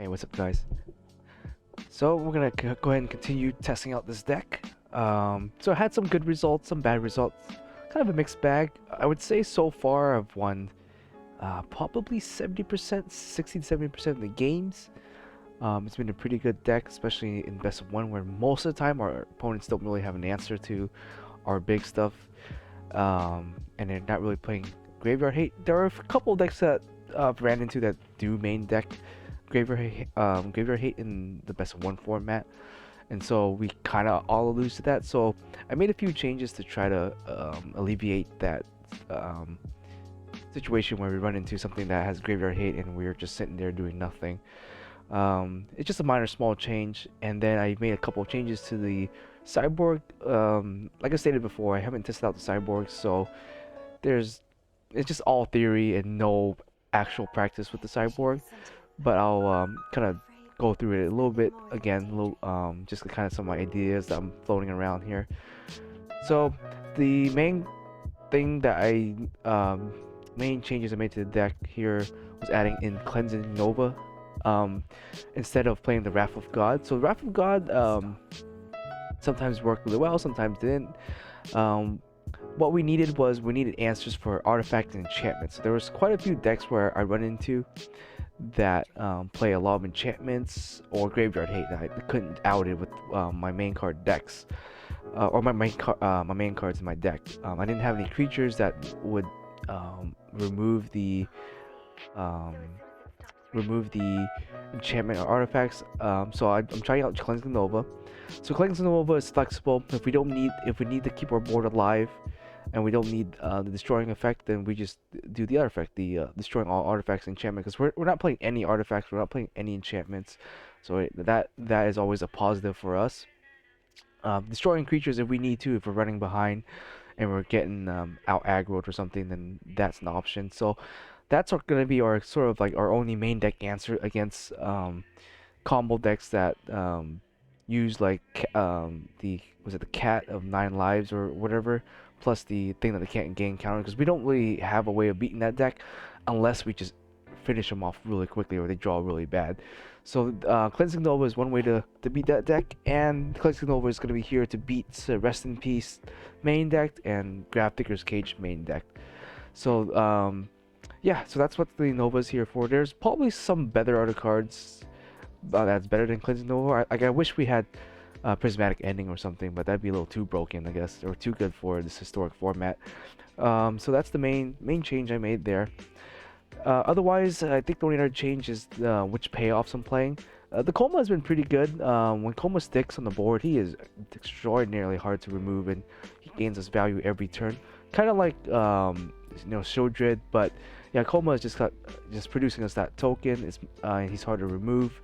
Hey, what's up, guys? So we're gonna go ahead and continue testing out this deck. So I had some good results, some bad results, kind of a mixed bag. I would say so far I've won probably 70%, 60 to 70% of the games. It's been a pretty good deck, especially in best of one, where most of the time our opponents don't really have an answer to our big stuff, and they're not really playing Graveyard Hate. There are a couple decks that I've ran into that do main deck Graveyard Hate in the best of one format, and so we kind of all lose to that. So I made a few changes to try to alleviate that um, situation where we run into something that has Graveyard Hate and we're just sitting there doing nothing. It's just a minor small change, and then I made a couple of changes to the cyborg. Like I stated before, I haven't tested out the cyborg, so there's it's just all theory and no actual practice with the cyborg. But I'll kind of go through it a little bit again, just kind of some of my ideas that I'm floating around here. So the main thing that main changes I made to the deck here was adding in Cleansing Nova instead of playing the Wrath of God. So Wrath of God sometimes worked really well, sometimes didn't. What we needed answers for artifact and enchantments. So there was quite a few decks where I run into that play a lot of enchantments or Graveyard Hate that I couldn't out it with my main card decks, or my main cards in my deck. I didn't have any creatures that would remove the um, enchantment or artifacts. So I'm trying out Cleansing Nova. So Cleansing Nova is flexible. If we need to keep our board alive, and we don't need the destroying effect, then we just do the other effect, the destroying all artifacts and enchantment, because we're not playing any artifacts, we're not playing any enchantments, so that is always a positive for us. Destroying creatures if we need to, if we're running behind and we're getting out aggroed or something, then that's an option. So that's going to be our sort of like our only main deck answer against combo decks that use like the cat of 9 lives or whatever, plus the thing that they can't gain counter, because we don't really have a way of beating that deck unless we just finish them off really quickly or they draw really bad. So Cleansing Nova is one way to beat that deck, and Cleansing Nova is going to be here to beat Rest in Peace main deck and Grafdigger's Cage main deck. So yeah, so that's what the Nova is here for. There's probably some better other cards that's better than Cleansing Nova. I wish we had Prismatic Ending or something, but that'd be a little too broken, I guess, or too good for this historic format. So that's the main change I made there. Otherwise, I think the only other change is which payoffs I'm playing. The Coma has been pretty good. When Coma sticks on the board, he is extraordinarily hard to remove, and he gains us value every turn. Kind of like Shieldred, but yeah, Coma is just producing us that token. He's hard to remove.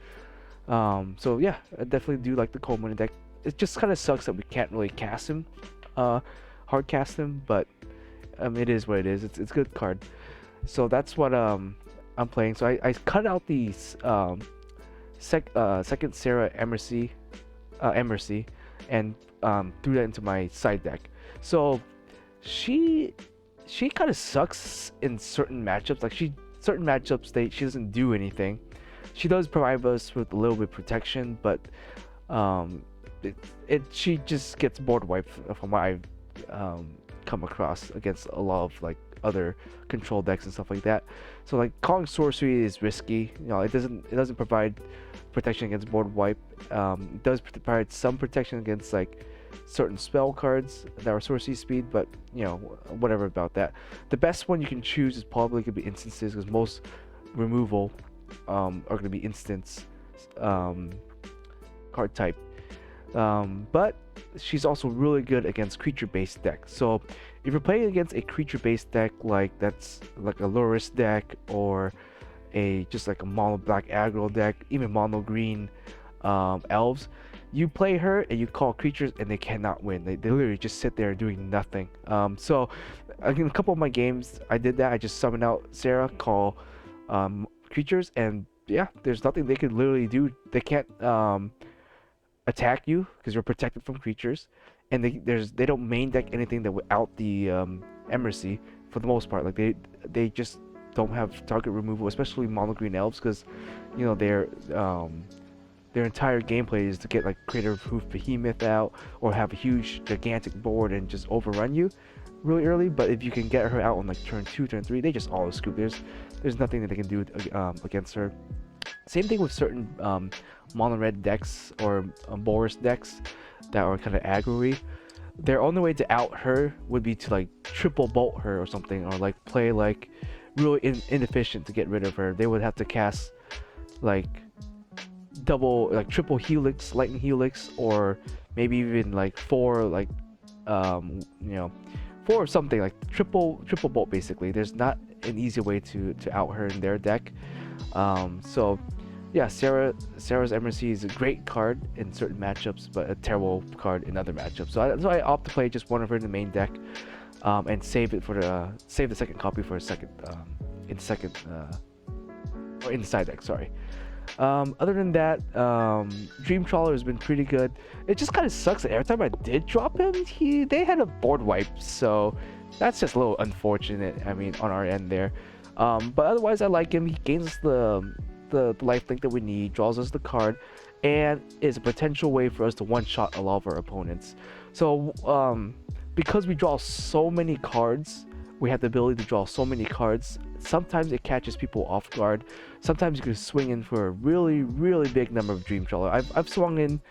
So yeah, I definitely do like the Coma in the deck. It just kind of sucks that we can't really cast him, hard cast him, but it is what it is. It's a good card. So that's what I'm playing. So I cut out the second Sarah Emercy, and threw that into my side deck. So she kind of sucks in certain matchups. Like certain matchups she doesn't do anything. She does provide us with a little bit of protection, but she just gets board wiped from what I've come across against a lot of like other control decks and stuff like that. So like calling sorcery is risky. It doesn't provide protection against board wipe. It does provide some protection against like certain spell cards that are sorcery speed, but whatever about that. The best one you can choose is probably gonna be instances, because most removal are going to be instance card type, but she's also really good against creature-based decks. So if you're playing against a creature-based deck that's like a Loris deck, or just like a mono black aggro deck, even mono green elves, you play her and you call creatures and they cannot win. They literally just sit there doing nothing. So in a couple of my games I did that. I just summoned out Sarah, call creatures, and yeah, there's nothing they could literally do. They can't attack you because you're protected from creatures, and they don't main deck anything that without the Emercy for the most part. Like they just don't have target removal, especially mono green elves, because you know their entire gameplay is to get like Crater Proof Behemoth out or have a huge gigantic board and just overrun you really early. But if you can get her out on like turn 2, turn 3, they just always scoop. There's nothing that they can do against her. Same thing with certain mono red decks or Boris decks that are kind of aggro-y. Their only way to out her would be to like triple bolt her or something, or like play like really inefficient to get rid of her. They would have to cast like triple helix, lightning helix, or maybe even like four like you know, four or something like triple bolt basically. There's not an easy way to out her in their deck. So yeah, Sarah's Emercy is a great card in certain matchups, but a terrible card in other matchups. So I opt to play just one of her in the main deck, and save the second copy for a second or in the side deck. Sorry. Other than that, Dream Trawler has been pretty good. It just kind of sucks that every time I did drop him, they had a board wipe, so that's just a little unfortunate. I mean, on our end there. But otherwise, I like him. He gains the life link that we need, draws us the card, and is a potential way for us to one-shot a lot of our opponents. So because we draw so many cards, we have the ability to draw so many cards. Sometimes it catches people off guard. Sometimes you can swing in for a really, really big number of Dream Trawler. I've swung in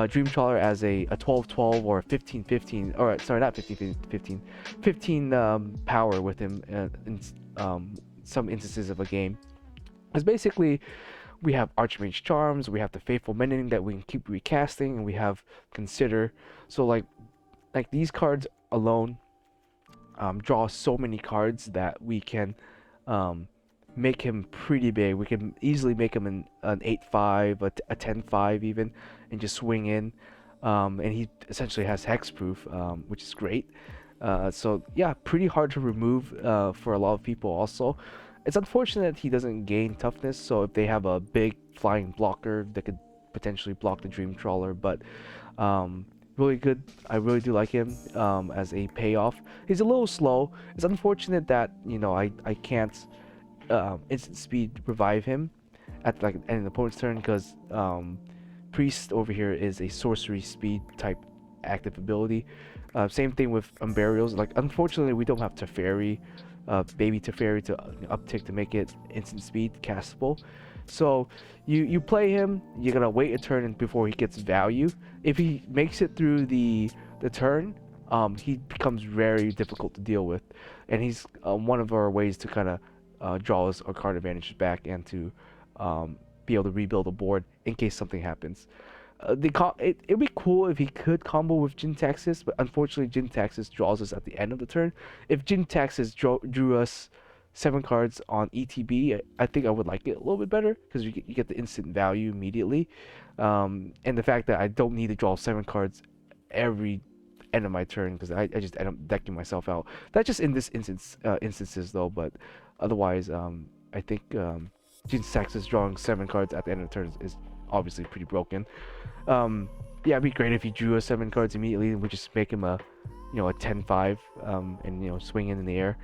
Dream Trawler as a 12-12 or a 15-15, or sorry, not 15-15, 15 power with him in some instances of a game. Because basically, we have Archmage Charms, we have the Faithful Mending that we can keep recasting, and we have Consider. So like these cards alone draw so many cards that we can make him pretty big. We can easily make him an 8-5, a 10-5 even, and just swing in. And he essentially has hexproof, which is great. So yeah, pretty hard to remove for a lot of people also. It's unfortunate he doesn't gain toughness, so if they have a big flying blocker that could potentially block the Dream Trawler, but really good. I really do like him as a payoff. He's a little slow. It's unfortunate that, you know, I can't instant speed revive him at like an opponent's turn, because Priest over here is a sorcery speed type active ability. Same thing with Unburials. Like, unfortunately, we don't have Teferi, baby Teferi to uptick to make it instant speed castable. So you play him, you're gonna wait a turn before he gets value. If he makes it through the turn, he becomes very difficult to deal with, and he's one of our ways to kind of draw us our card advantage back and to be able to rebuild the board in case something happens. It'd be cool if he could combo with Jin Taxis, but unfortunately Jin Taxis draws us at the end of the turn. If Jin Taxis drew us 7 cards on ETB, I think I would like it a little bit better, because you get the instant value immediately, and the fact that I don't need to draw 7 cards every end of my turn, because I just end up decking myself out. That's just in this instances though, but otherwise I think Jin Taxis drawing 7 cards at the end of the turn is obviously pretty broken. Yeah, it'd be great if he drew us 7 cards immediately and we just make him a 10-5 and swing in the air.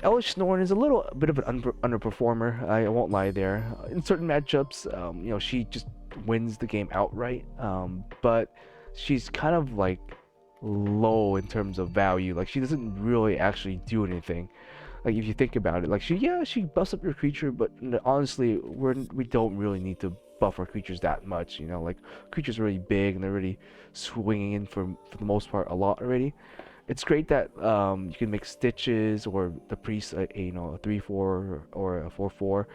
Elish Snorin is a little bit of an underperformer, I won't lie there. In certain matchups, she just wins the game outright, but she's kind of like low in terms of value. Like, she doesn't really actually do anything. Like, if you think about it, like she buffs up your creature, but honestly, we don't really need to buff our creatures that much. Like, creatures are really big and they're really swinging in for the most part a lot already. It's great that you can make Stitches or the Priest a 3-4 or a 4-4,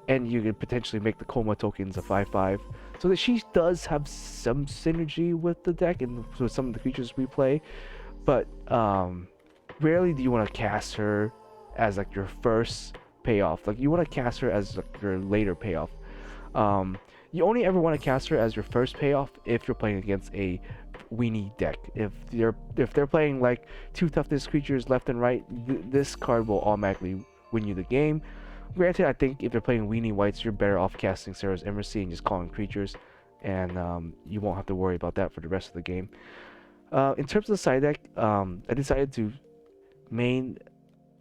and you could potentially make the Coma tokens a 5-5, so that she does have some synergy with the deck and with some of the creatures we play. But rarely do you want to cast her as like your first payoff. Like, you want to cast her as like your later payoff. You only ever want to cast her as your first payoff if you're playing against a weenie deck. If they're playing like 2 toughness creatures left and right, this card will automatically win you the game. Granted, I think if they're playing weenie whites, you're better off casting Sarah's Emercy and just calling creatures, and you won't have to worry about that for the rest of the game. In terms of the side deck, I decided to main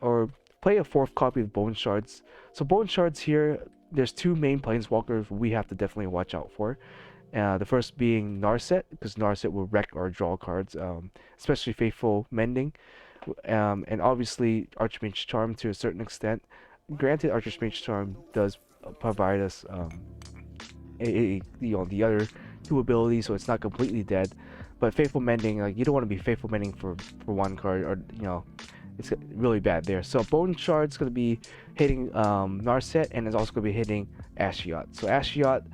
or play a fourth copy of Bone Shards. So Bone Shards here, there's two main planeswalkers we have to definitely watch out for. The first being Narset, because Narset will wreck our draw cards, especially Faithful Mending, and obviously Archmage Charm to a certain extent. Granted, Archmage Charm does provide us the other two abilities, so it's not completely dead. But Faithful Mending, like, you don't want to be Faithful Mending for one card, or it's really bad there. So Bone Shard's going to be hitting Narset, and it's also going to be hitting Ashiot. So Ashiot,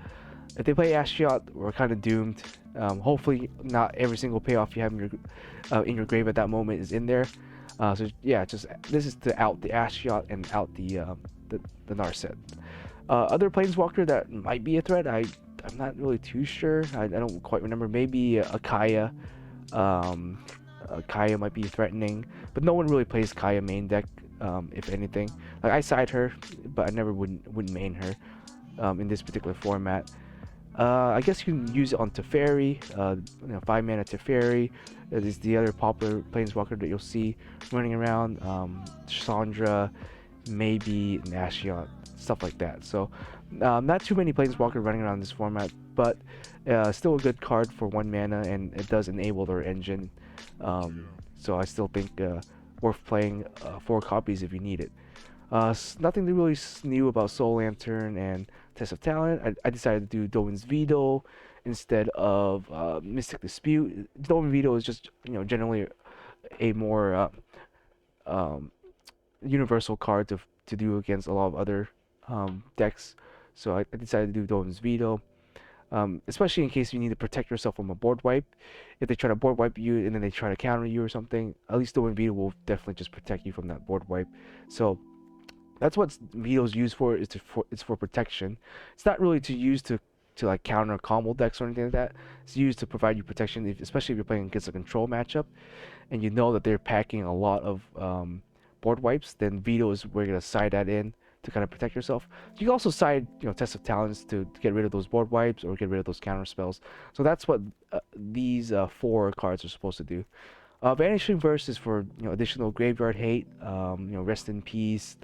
if they play Ashiot, we're kind of doomed. Hopefully, not every single payoff you have in your grave at that moment is in there. So yeah, just this is to out the Ashiot and out the Narset. Other planeswalker that might be a threat, I'm not really too sure. I don't quite remember. Maybe Kaya. Kaya might be threatening, but no one really plays Kaya main deck. If anything, like I side her, but I never wouldn't main her in this particular format. I guess you can use it on Teferi, 5 mana Teferi. That is the other popular planeswalker that you'll see running around. Chandra, maybe Ashiot, stuff like that. So not too many planeswalkers running around this format, but still a good card for 1 mana, and it does enable their engine. So I still think worth playing 4 copies if you need it. Nothing really new about Soul Lantern and Test of Talent. I decided to do Dovin's Veto instead of Mystic Dispute. Dovin Veto is just generally a more universal card to do against a lot of other decks. So I decided to do Dovin's Veto. Especially in case you need to protect yourself from a board wipe. If they try to board wipe you and then they try to counter you or something, at least Dovin Veto will definitely just protect you from that board wipe. So that's what Veto's used for. It's for protection. It's not really to use to like counter combo decks or anything like that. It's used to provide you protection, especially if you're playing against a control matchup, and you know that they're packing a lot of board wipes. Then Veto is where you're gonna side that in to kind of protect yourself. You can also side Test of Talents to get rid of those board wipes or get rid of those counter spells. So that's what these 4 cards are supposed to do. Vanishing Verse is for additional graveyard hate. Rest in Peace.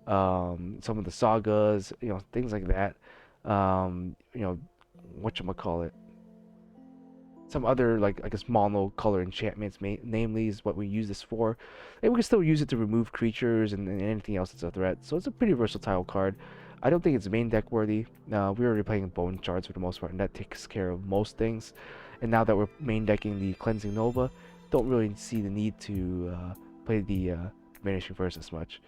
Some of the sagas, things like that. Whatchamacallit. Some other, like, I guess, mono color enchantments, namely, is what we use this for. And we can still use it to remove creatures and anything else that's a threat. So it's a pretty versatile card. I don't think it's main deck worthy. We're already playing Bone Shards for the most part, and that takes care of most things. And now that we're main decking the Cleansing Nova, don't really see the need to play the Vanishing Verse as much.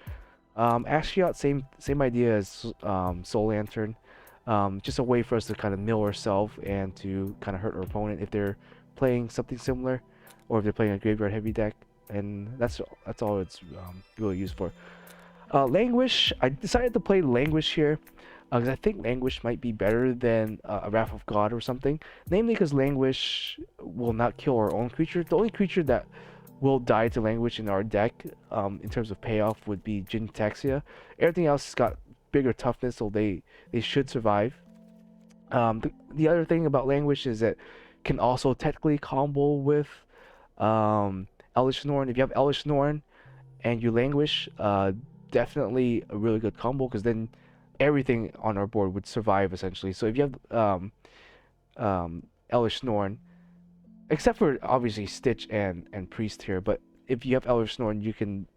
Ashiot, same idea as Soul Lantern. Just a way for us to kind of mill ourselves and to kind of hurt our opponent if they're playing something similar, or if they're playing a graveyard heavy deck, and that's all it's really used for. Languish, I decided to play Languish here because I think Languish might be better than a Wrath of God or something. Namely because Languish will not kill our own creature. The only creature that will die to Languish in our deck in terms of payoff would be Jin Taxia. Everything else has got bigger toughness, so they should survive. The other thing about Languish is that can also technically combo with Elish Norn. If you have Elish Norn and you Languish, definitely a really good combo, because then everything on our board would survive essentially. So if you have Elish Norn, except for obviously Stitch and Priest here, but if you have Elish Norn, you can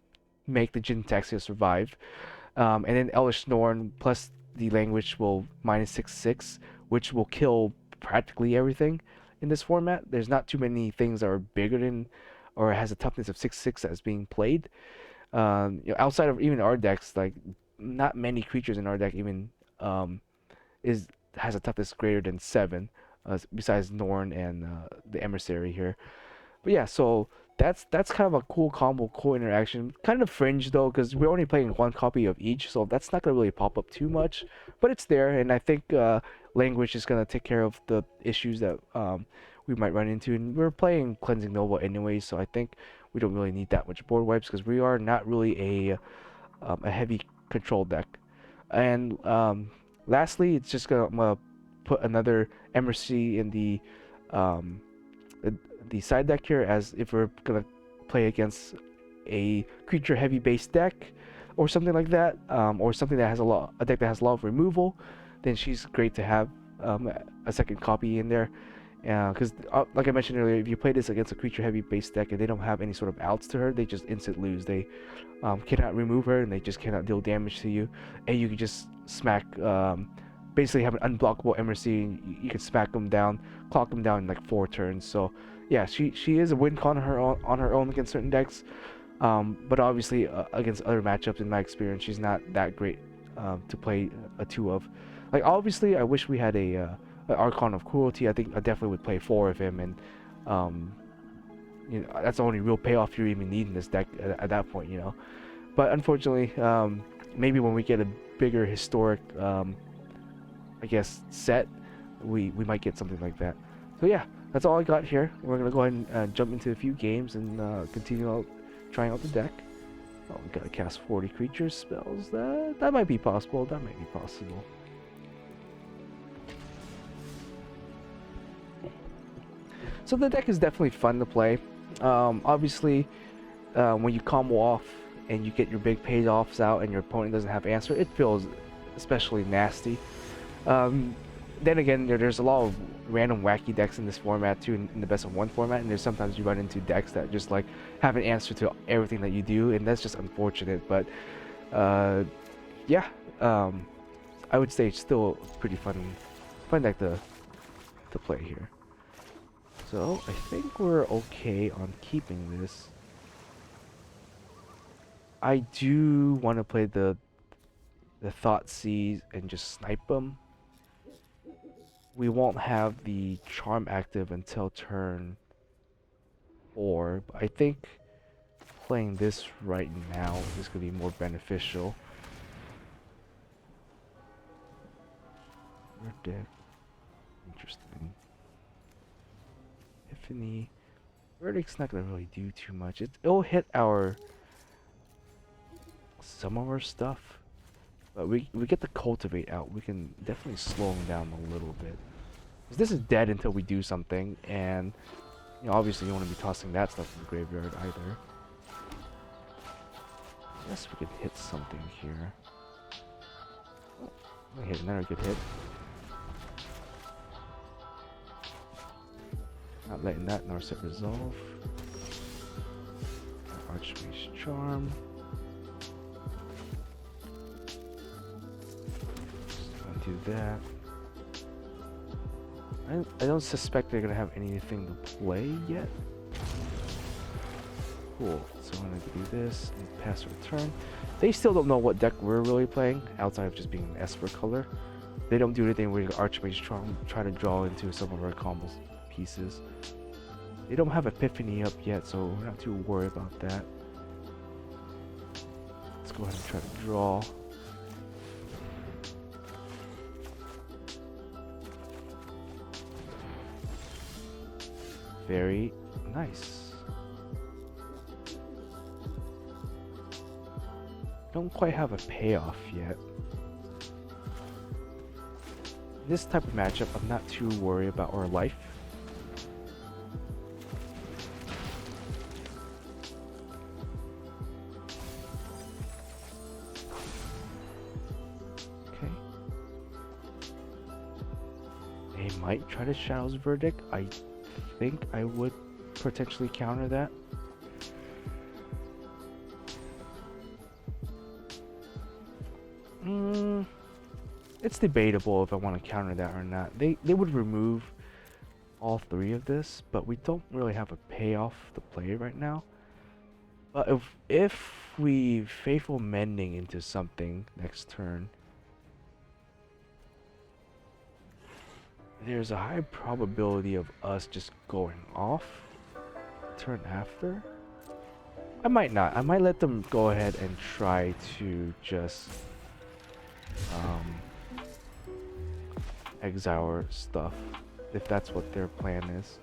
make the Jin Taxia survive. And then Elish Norn plus the Language will -6/6, which will kill practically everything in this format. There's not too many things that are bigger than, or has a toughness of 6/6 that's being played. Outside of even our decks, like, not many creatures in our deck even has a toughness greater than 7, besides Norn and the Emissary here. But yeah, so that's kind of a cool combo, cool interaction. Kind of fringe though, because we're only playing 1 copy of each, so that's not gonna really pop up too much. But it's there, and I think Language is gonna take care of the issues that we might run into. And we're playing Cleansing Nova anyway, so I think we don't really need that much board wipes, because we are not really a heavy control deck. And lastly, it's just I'm gonna put another Emissary in the side deck here, as if we're gonna play against a creature heavy base deck. or something like that, or something that has a deck that has a lot of removal, then she's great to have a second copy in there. Because like I mentioned earlier, if you play this against a creature heavy base deck and they don't have any sort of outs to her, they just instant lose. They cannot remove her and they just cannot deal damage to you, and you can just smack. Basically have an unblockable MRC. You can smack them down, clock them down in like 4 turns. So yeah, she is a win con on her own against certain decks. But obviously against other matchups, in my experience, she's not that great to play a 2 of. Like obviously, I wish we had a Archon of Cruelty. I think I definitely would play 4 of him, and you know, that's the only real payoff you even need in this deck at that point, you know. But unfortunately, maybe when we get a bigger historic, I guess, set, we might get something like that. So yeah, that's all I got here. We're gonna go ahead and jump into a few games and continue out trying out the deck. Oh, we gotta cast 40 creature spells. That might be possible. That might be possible. So the deck is definitely fun to play. Obviously, when you combo off and you get your big payoffs out and your opponent doesn't have answer, it feels especially nasty. Then again, there's a lot of random wacky decks in this format too, in the best of 1 format, and there's sometimes you run into decks that just like have an answer to everything that you do, and that's just unfortunate. But yeah, I would say it's still a pretty fun deck to play here. So I think we're okay on keeping this. I do want to play the Thoughtseize and just snipe them. We won't have the charm active until turn 4, but I think playing this right now is going to be more beneficial. Verdict. Interesting. Epiphany. Verdict's not going to really do too much. It'll hit some of our stuff. But we get the Cultivate out. We can definitely slow him down a little bit. Because this is dead until we do something, and you know, obviously you don't want to be tossing that stuff in the graveyard either. I guess we could hit something here. Oh, we hit another good hit. Not letting that Narset resolve. Archmage's Charm. Do that. I don't suspect they're gonna have anything to play yet. Cool. So I'm gonna do this and pass return. They still don't know what deck we're really playing outside of just being an Esper color. They don't do anything with Archmage's Charm, try to draw into some of our combos pieces. They don't have Epiphany up yet, so we're not too worried about that. Let's go ahead and try to draw. Very nice. Don't quite have a payoff yet. This type of matchup, I'm not too worried about our life. Okay. They might try to Shadow's Verdict. I think I would potentially counter that. It's debatable if I want to counter that or not. They would remove all 3 of this, but we don't really have a payoff to play right now. But if we Faithful Mending into something next turn, there's a high probability of us just going off turn after. I might not. I might let them go ahead and try to just exile our stuff, if that's what their plan is.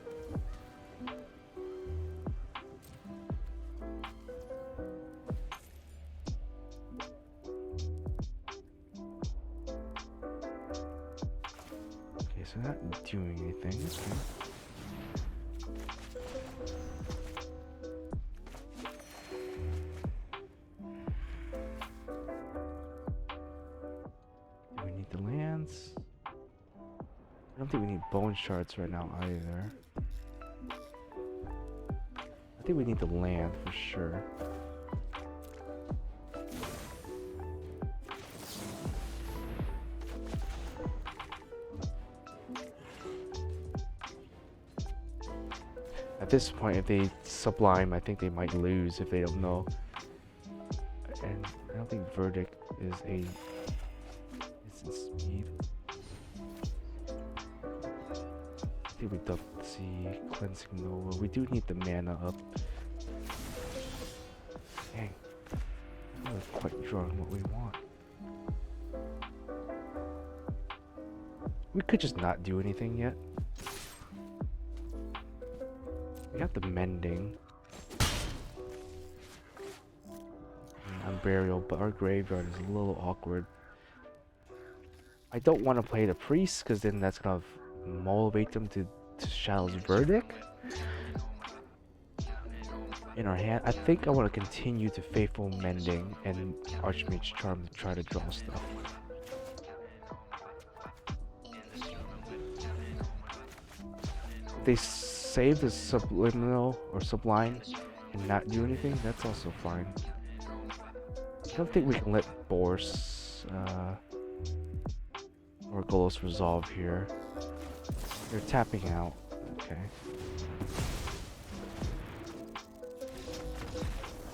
Okay, so not doing anything. Okay. the lands. I don't think we need bone shards right now either. I think we need the land for sure. At this point, if they sublime, I think they might lose if they don't know. And I don't think verdict is a instant speed. I think we dumped the cleansing Nova. We do need the mana up. Dang, I'm not quite drawing what we want. We could just not do anything yet. We got the mending. And burial, but our graveyard is a little awkward. I don't want to play the priest because then that's gonna motivate them to Shadow's verdict in our hand. I think I want to continue to faithful mending and Archmage Charm to try to draw stuff. They save the subliminal or sublime and not do anything, that's also fine. I don't think we can let Boris or Golos resolve here. They're tapping out. Okay.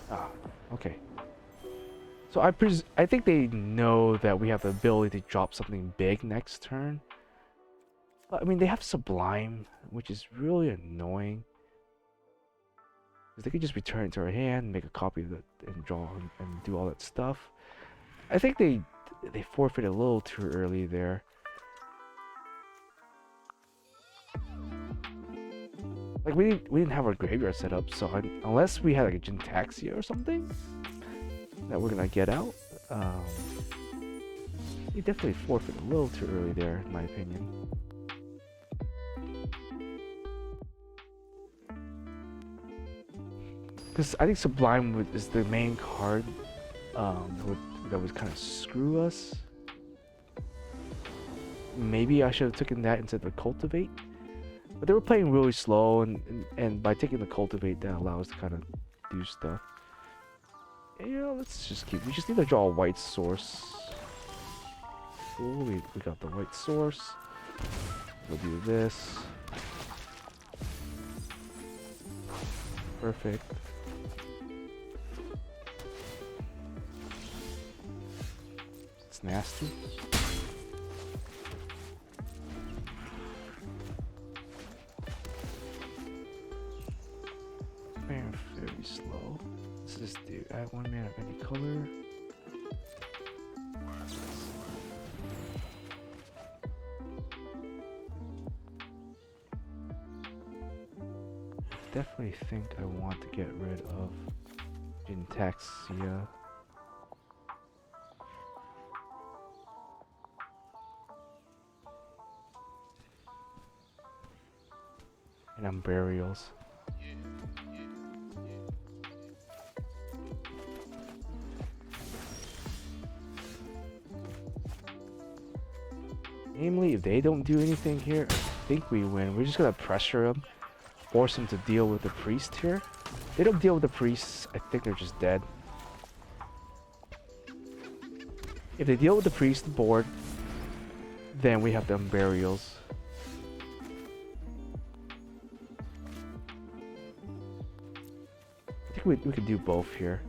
Ah, okay. So I think they know that we have the ability to drop something big next turn. But I mean, they have Sublime, which is really annoying. Because they could just return it to our hand, make a copy of it, and draw and do all that stuff. I think they forfeited a little too early there. Like we didn't have our graveyard set up, so unless we had like a Jintaxia or something that we're gonna get out, we definitely forfeited a little too early there, in my opinion. Because I think Sublime is the main card that would kind of screw us. Maybe I should have taken that instead of Cultivate. But they were playing really slow, and by taking the Cultivate, that allows us to kind of do stuff. Yeah, let's just keep. We just need to draw a white source. Cool, we got the white source. We'll do this. Perfect. It's nasty. Man, very slow. Let's just do add 1 mana of any color. Definitely think I want to get rid of Jintaxia. And Unburials. Namely, if they don't do anything here, I think we win. We're just gonna pressure them, force them to deal with the priest here. If they don't deal with the priests, I think they're just dead. If they deal with the priest board, then we have the Unburials. I think we could do both here.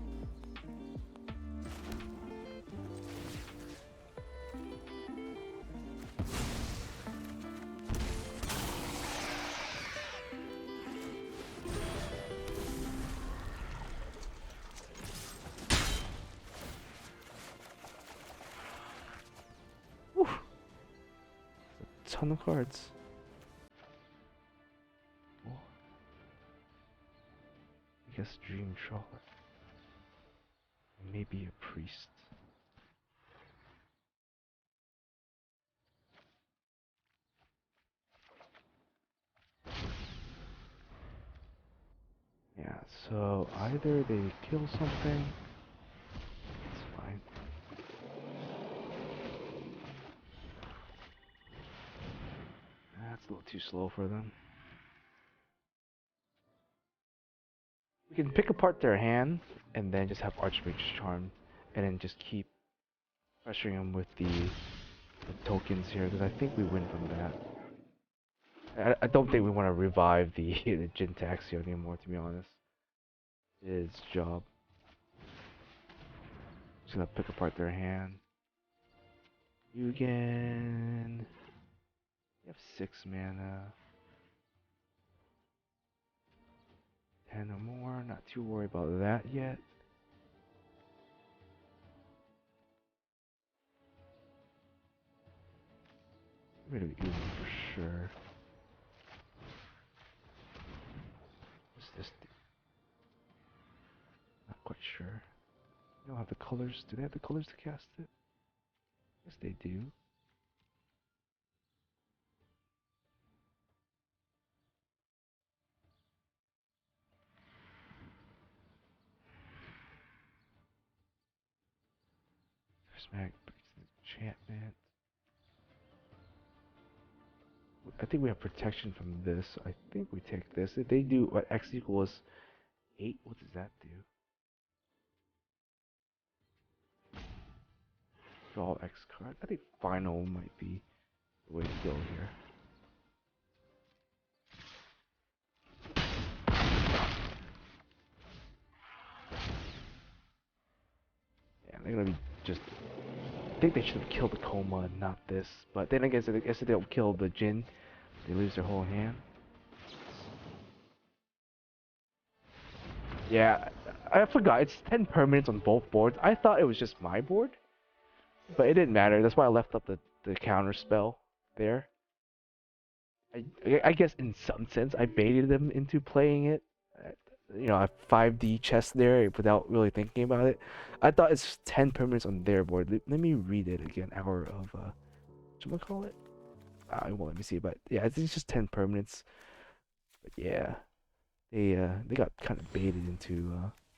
Whew. A ton of cards. I guess Dream Trawler. Maybe a priest. Yeah, so either they kill something, it's fine. a little too slow for them. We can pick apart their hand and then just have Archmage's Charm, and then just keep pressuring them with the tokens here, because I think we win from that. I don't think we want to revive the the Jintax here anymore, to be honest. His job. Just gonna pick apart their hand. You again. You have 6 mana. 10 or more. Not too worried about that yet. Rid of Uzi for sure. What's this do? Not quite sure. They don't have the colors. Do they have the colors to cast it? Yes, they do. Smack, enchantment. I think we have protection from this. I think we take this. If they do what X equals 8, what does that do? Draw X card. I think final might be the way to go here. Yeah, they're gonna be just. I think they should have killed the Coma and not this. But then I guess if they don't kill the Jin, they lose their whole hand. Yeah, I forgot. It's 10 permanents on both boards. I thought it was just my board, but it didn't matter. That's why I left up the counter spell there. I guess in some sense I baited them into playing it. You know, a 5D chest there without really thinking about it. I thought it's 10 permanents on their board. Let me read it again. Hour of what call it? I won't let me see, but yeah, it's just 10 permanents. But yeah, they got kind of baited into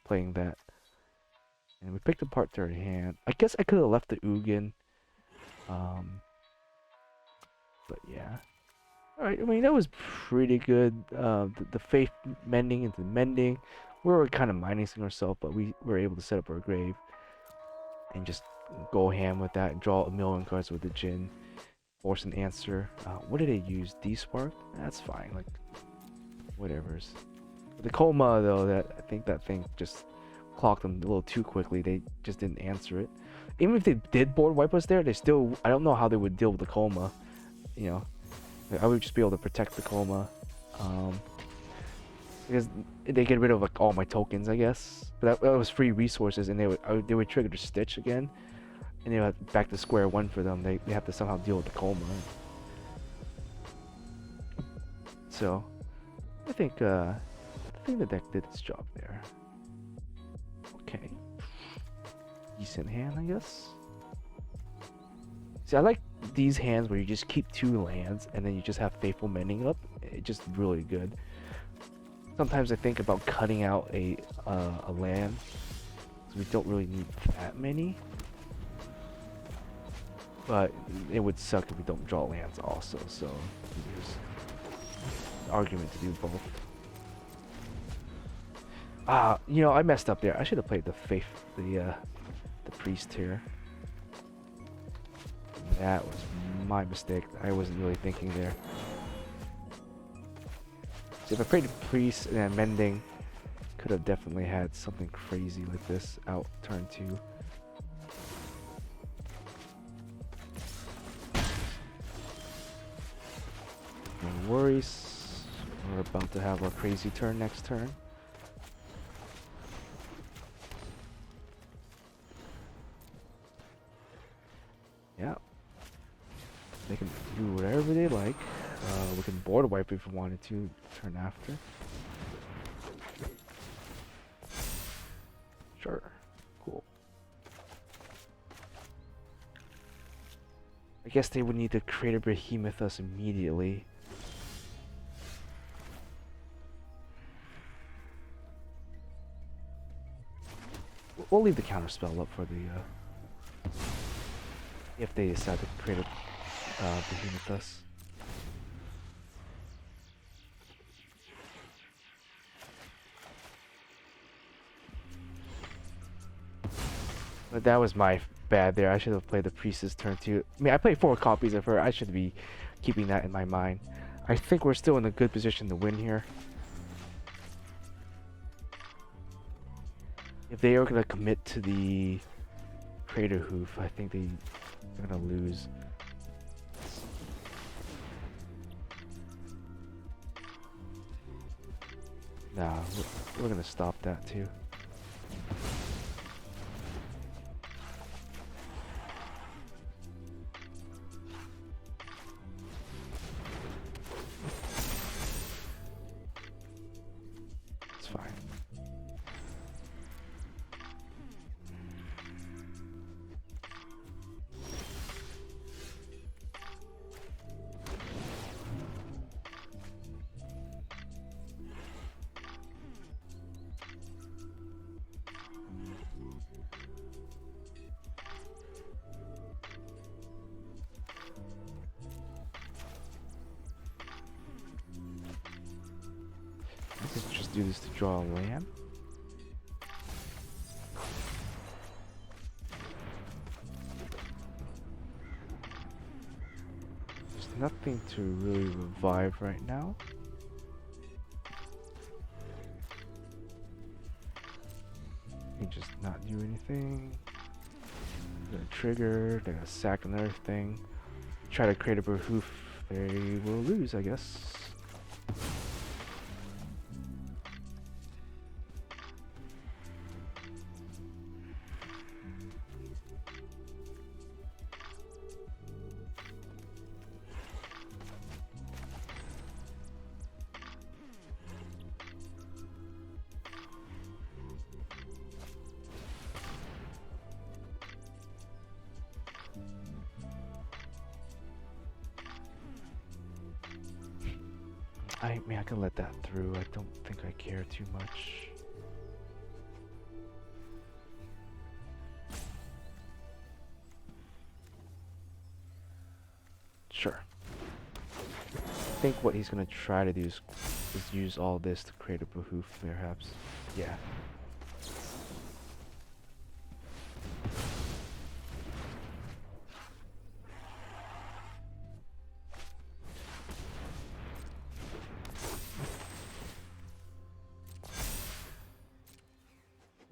playing that, and we picked apart their hand. I guess I could have left the Ugin, but yeah. Alright, I mean, that was pretty good. The faith mending into mending. We were kind of minusing ourselves, but we were able to set up our grave and just go ham with that and draw a million cards with the Jin. Force an answer. What did they use? D-Spark? That's fine. Like, whatever's. The Coma, though, I think that thing just clocked them a little too quickly. They just didn't answer it. Even if they did board wipe us there, they still. I don't know how they would deal with the Coma. You know. I would just be able to protect the Coma, because they get rid of like all my tokens, I guess. But that was free resources, and they would trigger the Stitch again, and they would back to square one for them. They have to somehow deal with the Coma. So, I think the deck did its job there. Okay, decent hand, I guess. See, I like these hands where you just keep 2 lands and then you just have Faithful Mending up. It's just really good. Sometimes I think about cutting out a land, because we don't really need that many. But it would suck if we don't draw lands also, so there's an argument to do both. You know, I messed up there. I should have played the priest here. That was my mistake. I wasn't really thinking there. So if I played the priest and then mending, could have definitely had something crazy like this out turn 2. No worries. We're about to have a crazy turn next turn. Yeah. They can do whatever they like. We can board wipe if we wanted to turn after. Sure. Cool. I guess they would need to create a behemoth us immediately. We'll leave the counter spell up for the if they decide to create a behemoth us. But that was my bad there. I should have played the priestess turn too. I mean, I played 4 copies of her. I should be keeping that in my mind. I think we're still in a good position to win here. If they are gonna commit to the crater hoof, I think they're gonna lose. Nah, we're gonna stop that too. It's fine. Let's just do this to draw a land. There's nothing to really revive right now. You just not do anything. Gonna trigger, they're gonna sack another thing. Try to create a hoof, they will lose, I guess. I mean, I can let that through. I don't think I care too much. Sure. I think what he's gonna try to do is use all this to create a behoof, perhaps. Yeah.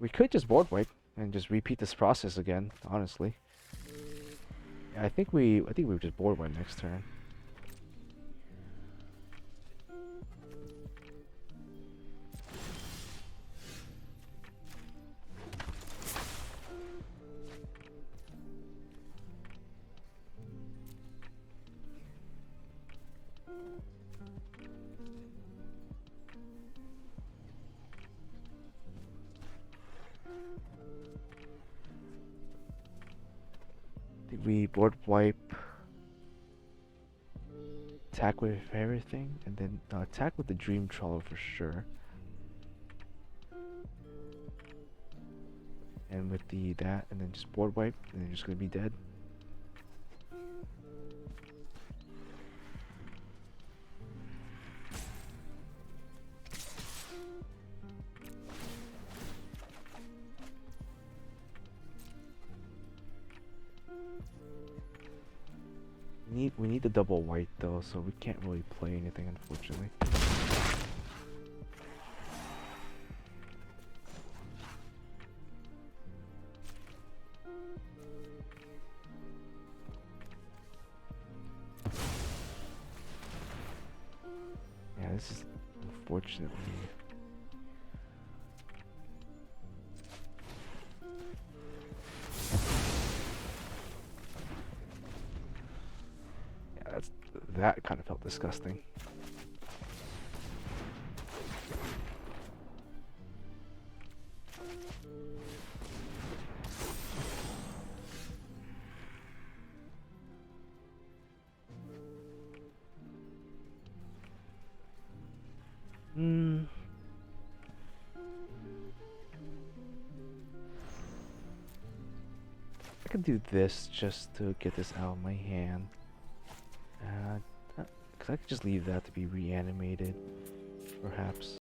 We could just board wipe and just repeat this process again, honestly. Yeah, I think we just board wipe next turn. Did we board wipe, attack with everything, and then attack with the dream trawler for sure, and with the that, and then just board wipe, and then you're just gonna be dead. We need the double white though, so we can't really play anything, unfortunately. Yeah, this is unfortunately. That kind of felt disgusting. I could do this just to get this out of my hand. Because I could just leave that to be reanimated, perhaps.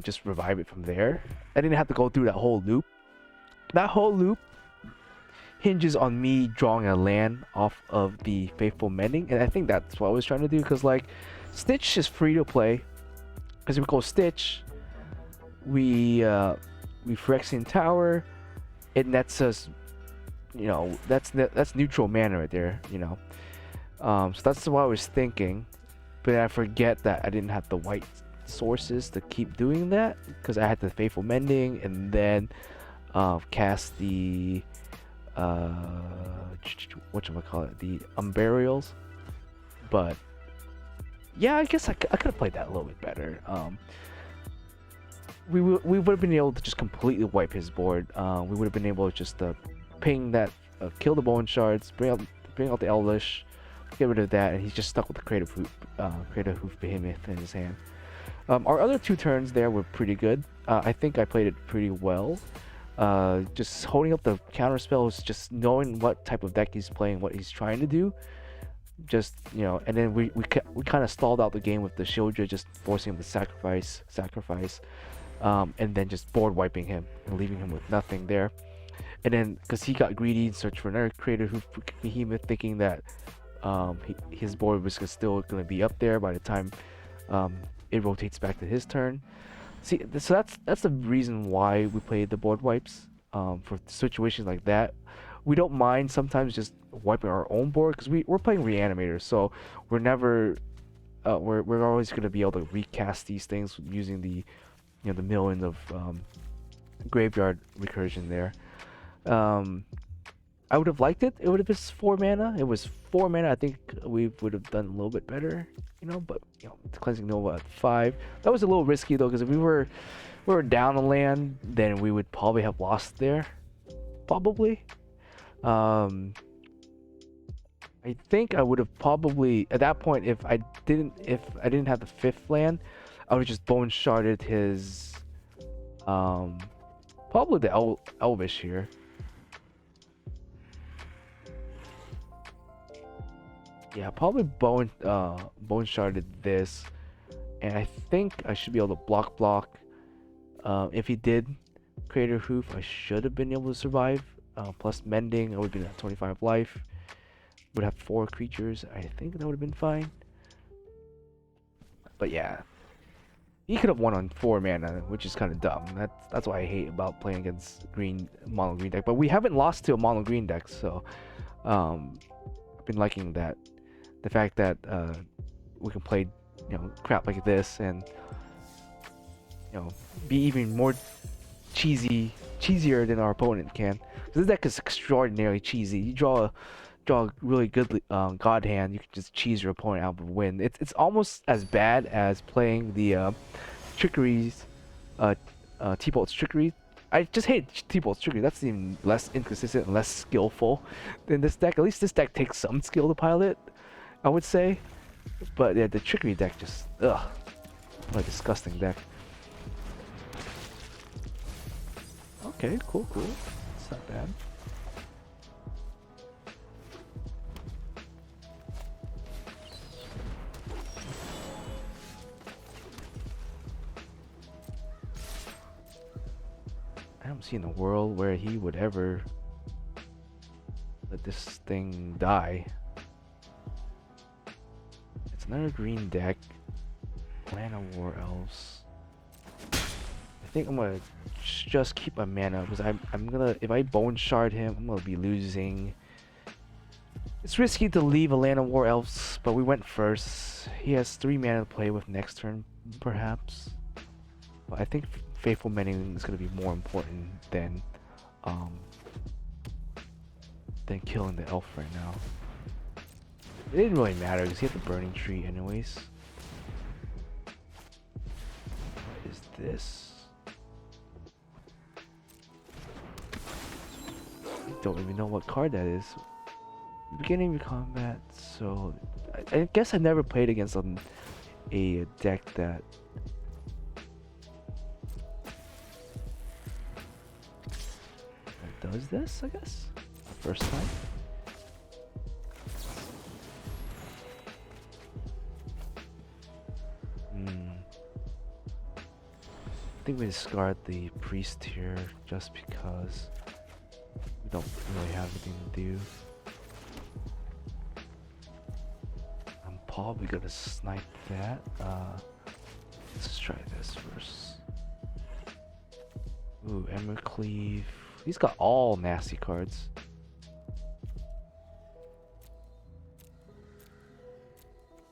just revive it from there. I didn't have to go through that whole loop. That whole loop hinges on me drawing a land off of the Faithful Mending, and I think that's what I was trying to do, because like Stitch is free to play. Because if we go Stitch, we Phyrexian Tower, it nets us, you know, that's neutral mana right there, you know. So that's what I was thinking, but I forget that I didn't have the white sources to keep doing that, because I had the Faithful Mending and then cast the whatchamacallit, the Unburials. But yeah, I guess I could have played that a little bit better. We would have been able to just completely wipe his board. We would have been able to just ping that, kill the Bone Shards, bring out the Elvish, get rid of that, and he's just stuck with the Creative Hoof Behemoth in his hand. Our other 2 turns there were pretty good. I think I played it pretty well. Just holding up the counter spells, just knowing what type of deck he's playing, what he's trying to do. Just, you know, and then we kind of stalled out the game with the Shieldra, just forcing him to sacrifice, and then just board wiping him and leaving him with nothing there. And then because he got greedy and searched for another Creative Hoof Behemoth, thinking that his board was still going to be up there by the time it rotates back to his turn. See, so that's the reason why we played the board wipes. For situations like that, we don't mind sometimes just wiping our own board, because we're playing Reanimator, so we're never we're always going to be able to recast these things using the, you know, the millions of graveyard recursion there. I would have liked it. It would have been 4 mana. It was 4 mana. I think we would have done a little bit better, you know. But you know, Cleansing Nova at 5. That was a little risky though, because if we were down the land, then we would probably have lost there. Probably. I think I would have probably at that point, if I didn't have the 5th land, I would have just Bone Sharded his probably the Elvish here. Yeah, probably Bone Sharded this, and I think I should be able to block. If he did Creative Hoof, I should have been able to survive. Plus Mending, I would have been at 25 life. Would have 4 creatures. I think that would have been fine. But yeah, he could have won on 4 mana, which is kind of dumb. That's what I hate about playing against mono green deck. But we haven't lost to a mono green deck, so I've been liking that. The fact that we can play, you know, crap like this and, you know, be even more cheesier than our opponent can. This deck is extraordinarily cheesy. You draw a really good God hand, you can just cheese your opponent out of a win. It's almost as bad as playing the Trickery's T-Bolt's Trickery. I just hate T-Bolt's Trickery. That's even less inconsistent and less skillful than this deck. At least this deck takes some skill to pilot, I would say. But yeah, the Trickery deck just, ugh, what a disgusting deck. Okay, cool. It's not bad. I don't see in the world where he would ever let this thing die. It's another green deck. Land of War Elves. I think I'm gonna just keep my mana, because I'm gonna, if I Bone Shard him, I'm gonna be losing. It's risky to leave a Land of War Elves, but we went first. He has 3 mana to play with next turn, perhaps. But I think Faithful Mending is gonna be more important than killing the elf right now. It didn't really matter because he had the Burning Tree anyways. What is this? I don't even know what card that is. Beginning of combat, so I guess I never played against a deck that does this, I guess. First time. think we discard the priest here just because we don't really have anything to do. I'm probably gonna snipe that. Let's try this first. Ooh, Embercleave. He's got all nasty cards.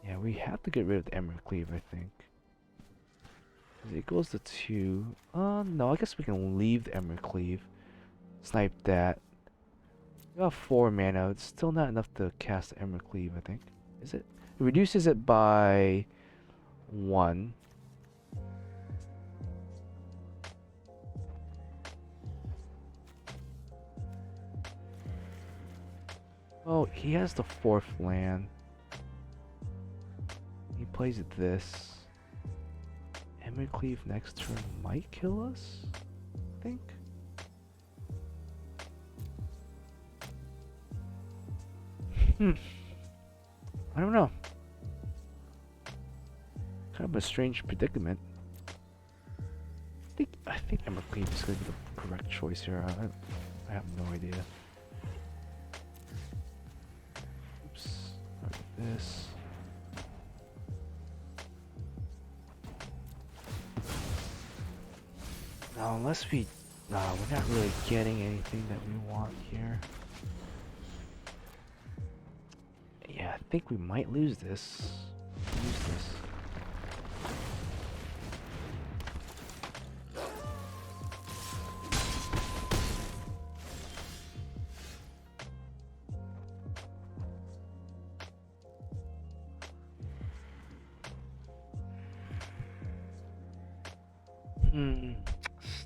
Yeah, we have to get rid of the Embercleave, I think. It goes to 2. No, I guess we can leave the Embercleave. Snipe that. We got 4 mana. It's still not enough to cast Embercleave, I think. Is it? It reduces it by 1. Oh, he has the 4th land. He plays this. Embercleave next turn might kill us, I think. I don't know. Kind of a strange predicament. I think Embercleave is going to be the correct choice here. I have no idea. Oops. This. Now, unless we... No, we're not really getting anything that we want here. Yeah, I think we might lose this.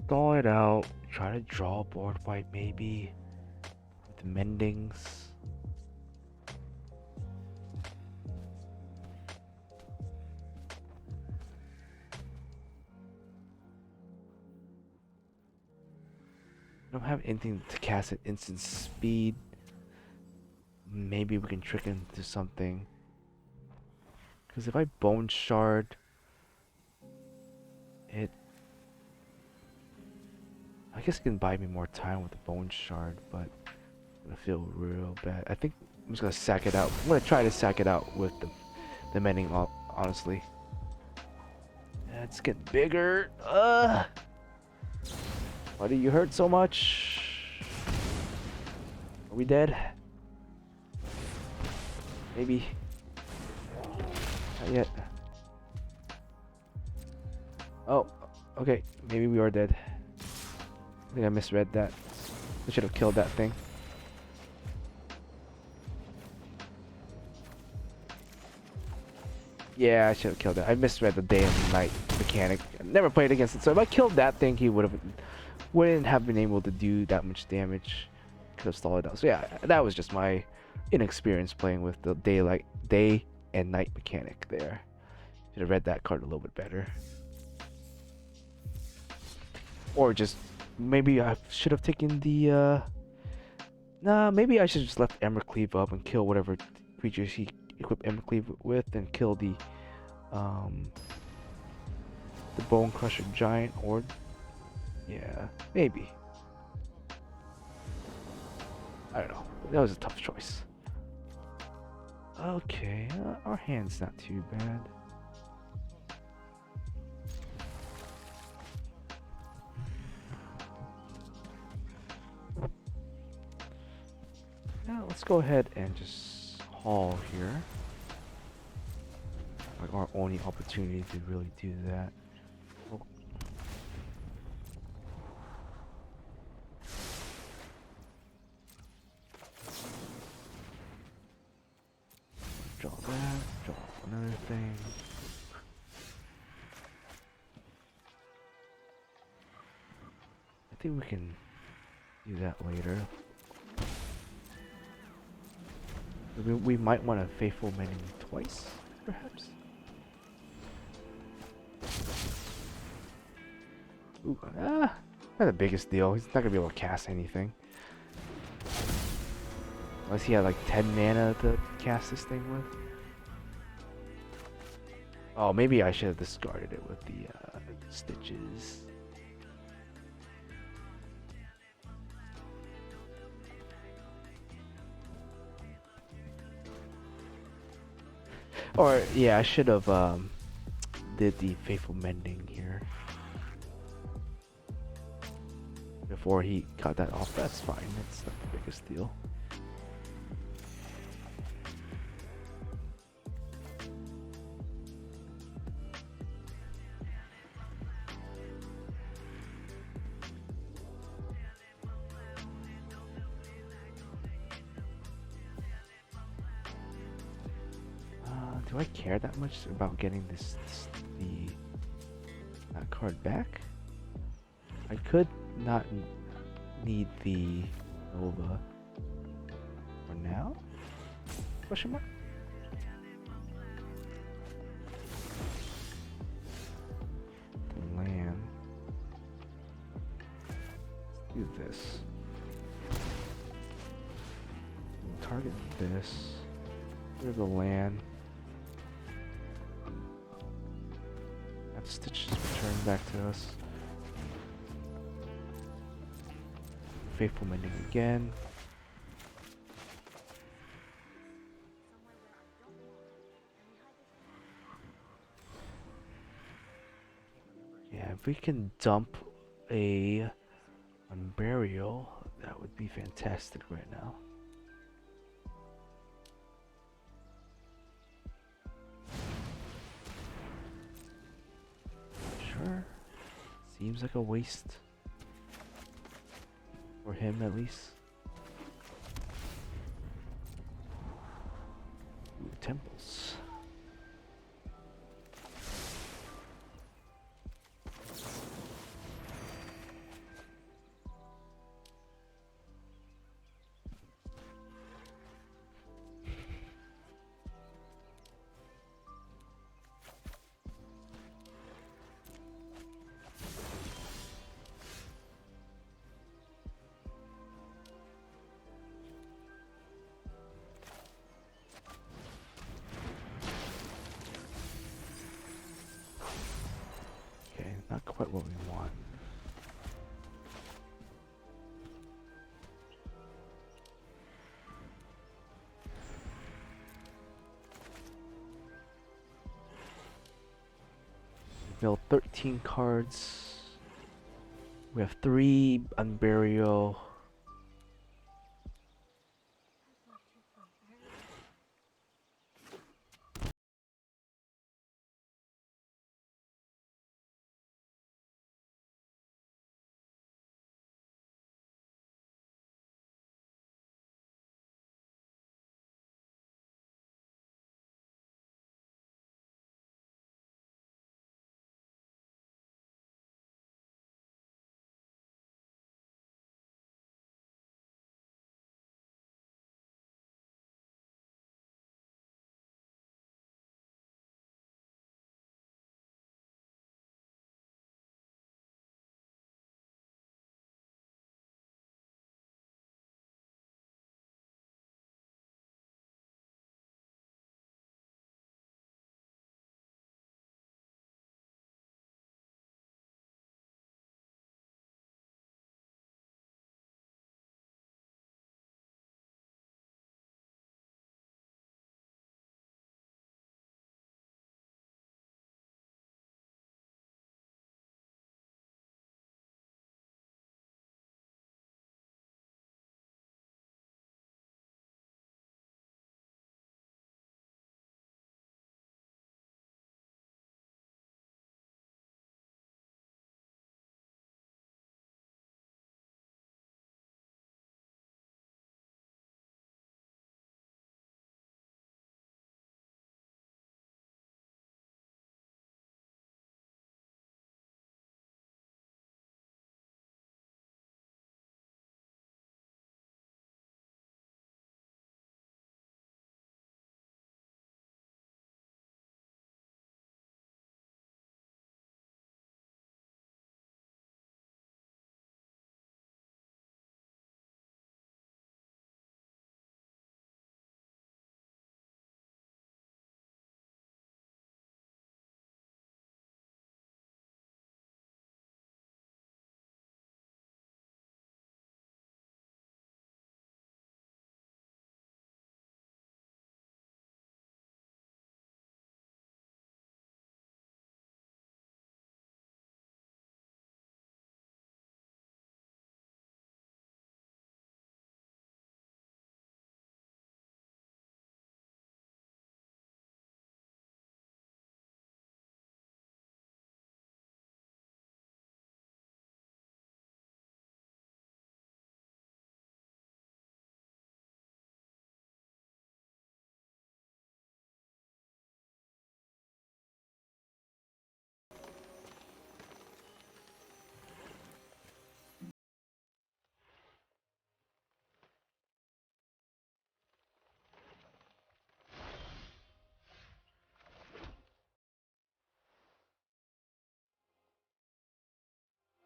Stall it out. Try to draw a board wipe maybe. With mendings. I don't have anything to cast at instant speed. Maybe we can trick into something. Because if I bone shard, I guess it can buy me more time with the bone shard, but I'm gonna feel real bad. I think I'm just gonna sack it out. I'm gonna try to sack it out with the mending, honestly. Yeah, it's getting bigger. Why do you hurt so much? Are we dead? Maybe. Not yet. Oh, okay. Maybe we are dead. I think I misread that. I should have killed that thing. Yeah, I should have killed it. I misread the day and night mechanic. I never played against it, so if I killed that thing, he wouldn't have been able to do that much damage. Could have stalled it out. So yeah, that was just my inexperience playing with the day and night mechanic there. Should have read that card a little bit better. Or just maybe I should have taken the nah, maybe I should just left Embercleave up and kill whatever creatures he equipped Embercleave with, and kill the Bone Crusher Giant, or yeah, maybe. I don't know. That was a tough choice. Okay, our hand's not too bad. Now let's go ahead and just haul here. Like our only opportunity to really do that. Oh. Draw that, draw another thing. I think we can do that later. We might want a Faithful Mending twice, perhaps? Ooh, not the biggest deal. He's not gonna be able to cast anything. Unless he had like 10 mana to cast this thing with. Oh, maybe I should have discarded it with the stitches. Or yeah, I should have did the faithful mending here before he cut that off. That's fine. That's not the biggest deal. Do I care that much about getting that card back? I could not need the Nova for now? Question mark? The land. Let's do this. We'll target this. Here's the land. That Stitch is returned back to us. Faithful mending again. Yeah, if we can dump a Unburial, that would be fantastic right now. Sure. Seems like a waste. For him, at least. Ooh, temples. Okay, not quite what we want. We built 13 cards. We have 3 Unburial.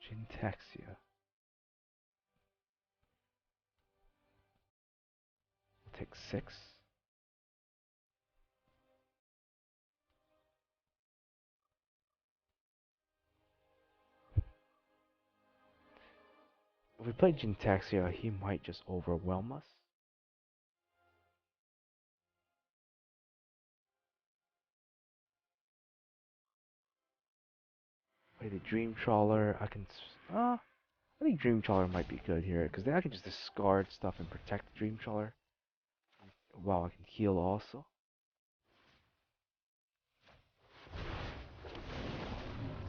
Jintaxia. Take 6. If we play Jintaxia, he might just overwhelm us. Play the Dream Trawler. I think Dream Trawler might be good here, because then I can just discard stuff and protect the Dream Trawler. Wow, I can heal also.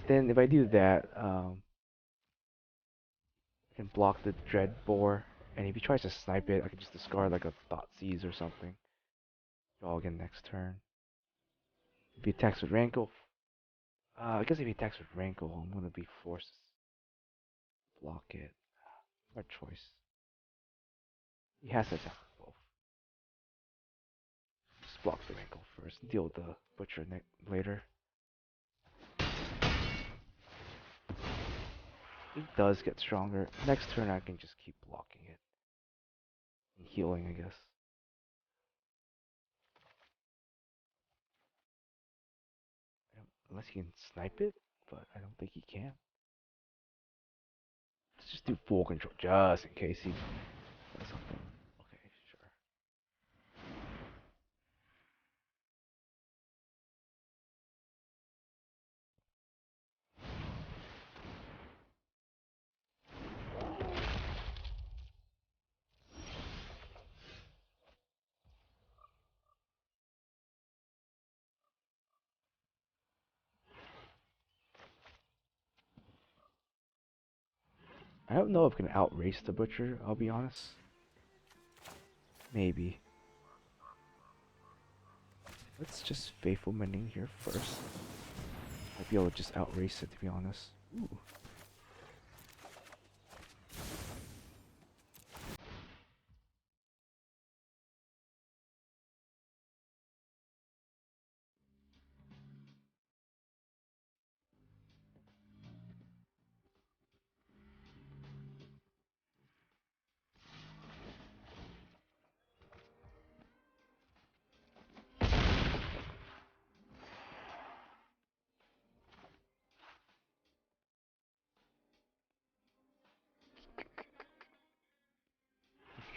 Then if I do that, I can block the Dread Boar, and if he tries to snipe it, I can just discard like a Thoughtseize or something. Draw again next turn. If he attacks with Rankle, I guess if he attacks with Rankle, I'm gonna be forced to block it. Hard choice. He has to attack with both. Just block the Rankle first, deal with the Butcher later. He does get stronger. Next turn I can just keep blocking it. And healing, I guess. Unless he can snipe it, but I don't think he can. Let's just do full control, just in case he does something. Okay, sure. I don't know if I can outrace the Butcher, I'll be honest. Maybe. Let's just Faithful Mending here first. I'll be able to just outrace it, to be honest. Ooh.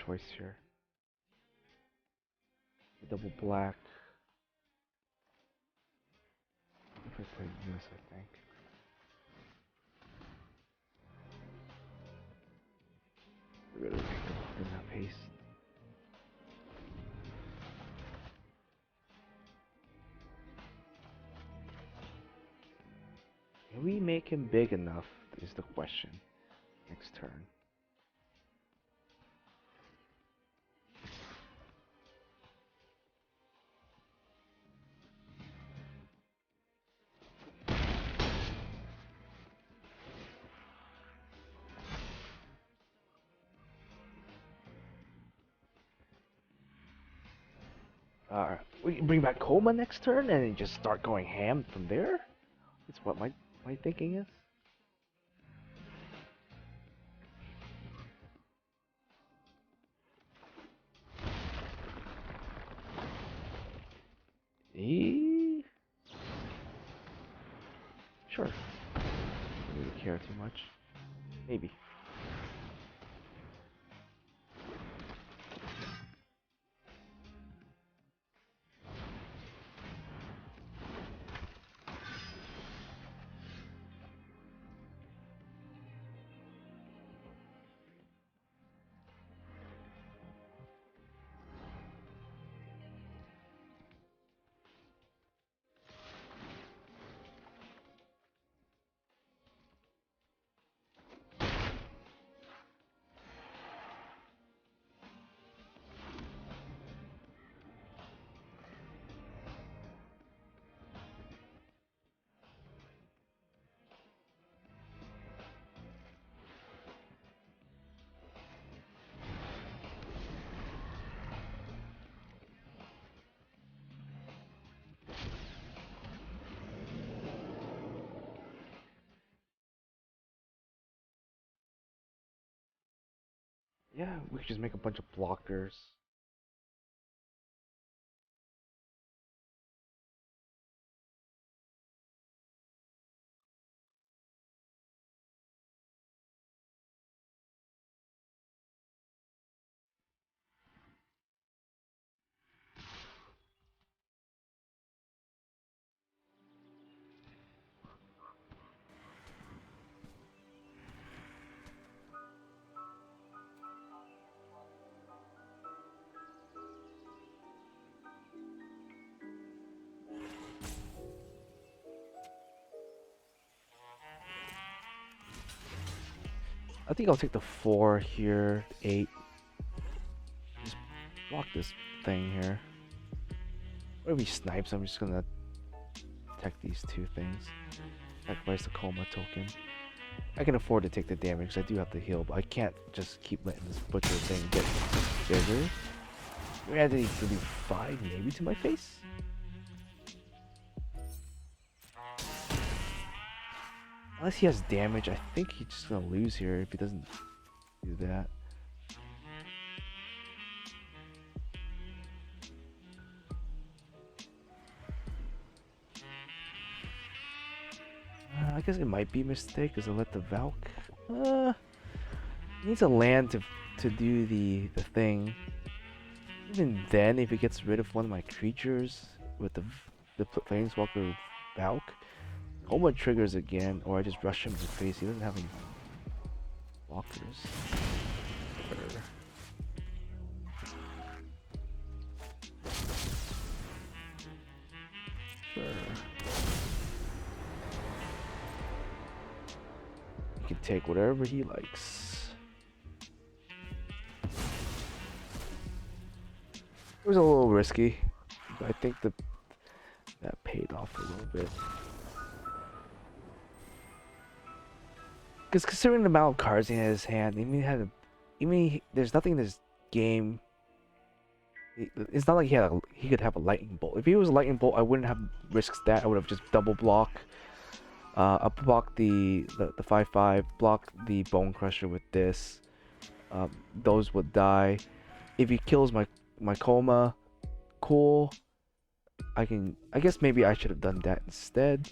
Choice here. Double black. If I play this, I think. Really didn't have haste. Can we make him big enough is the question. Next turn. We can bring back Coma next turn and then just start going ham from there? That's what my thinking is. Sure. Don't really care too much. Maybe. Yeah, we could just make a bunch of blockers. I think I'll take the 4 here, 8. Just block this thing here. What if he snipes? I'm just gonna attack these 2 things. Sacrifice the coma token. I can afford to take the damage because I do have to heal, but I can't just keep letting this butcher thing get bigger. We had to do 5 maybe to my face? Unless he has damage, I think he's just gonna lose here if he doesn't do that. I guess it might be a mistake because I let the Valk. He needs a land to do the thing. Even then, if he gets rid of one of my creatures with the Planeswalker Valk, Coma triggers again, or I just rush him in the face. He doesn't have any blockers. Sure. He can take whatever he likes. It was a little risky, but I think that paid off a little bit. Because considering the amount of cards he had in his hand, there's nothing in this game. It's not like he could have a lightning bolt. If he was a lightning bolt, I wouldn't have risked that. I would have just double block. I'll block the 5/5, block the Bone Crusher with this. Those would die. If he kills my coma, cool. I guess maybe I should have done that instead.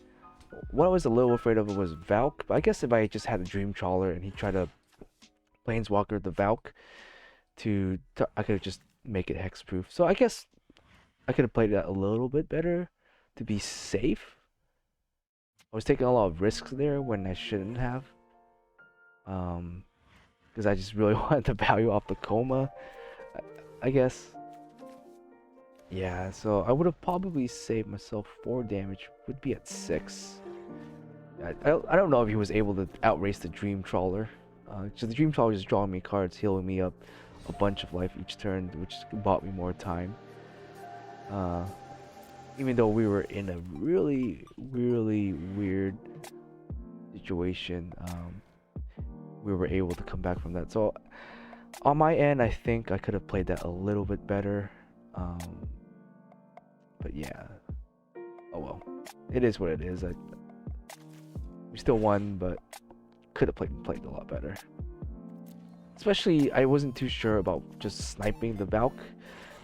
What I was a little afraid of was Valk, but I guess if I just had a Dream Trawler and he tried to Planeswalker the Valk, I could just make it hexproof. So I guess I could have played that a little bit better to be safe. I was taking a lot of risks there when I shouldn't have. Because I just really wanted the value off the coma, I guess. Yeah, so I would have probably saved myself 4 damage, would be at 6. I don't know if he was able to outrace the Dream Trawler. So the Dream Trawler was just drawing me cards, healing me up a bunch of life each turn, which bought me more time. Even though we were in a really, really weird situation, we were able to come back from that. So on my end, I think I could have played that a little bit better. But yeah, oh well, it is what it is. We still won, but could have played a lot better. Especially, I wasn't too sure about just sniping the Valk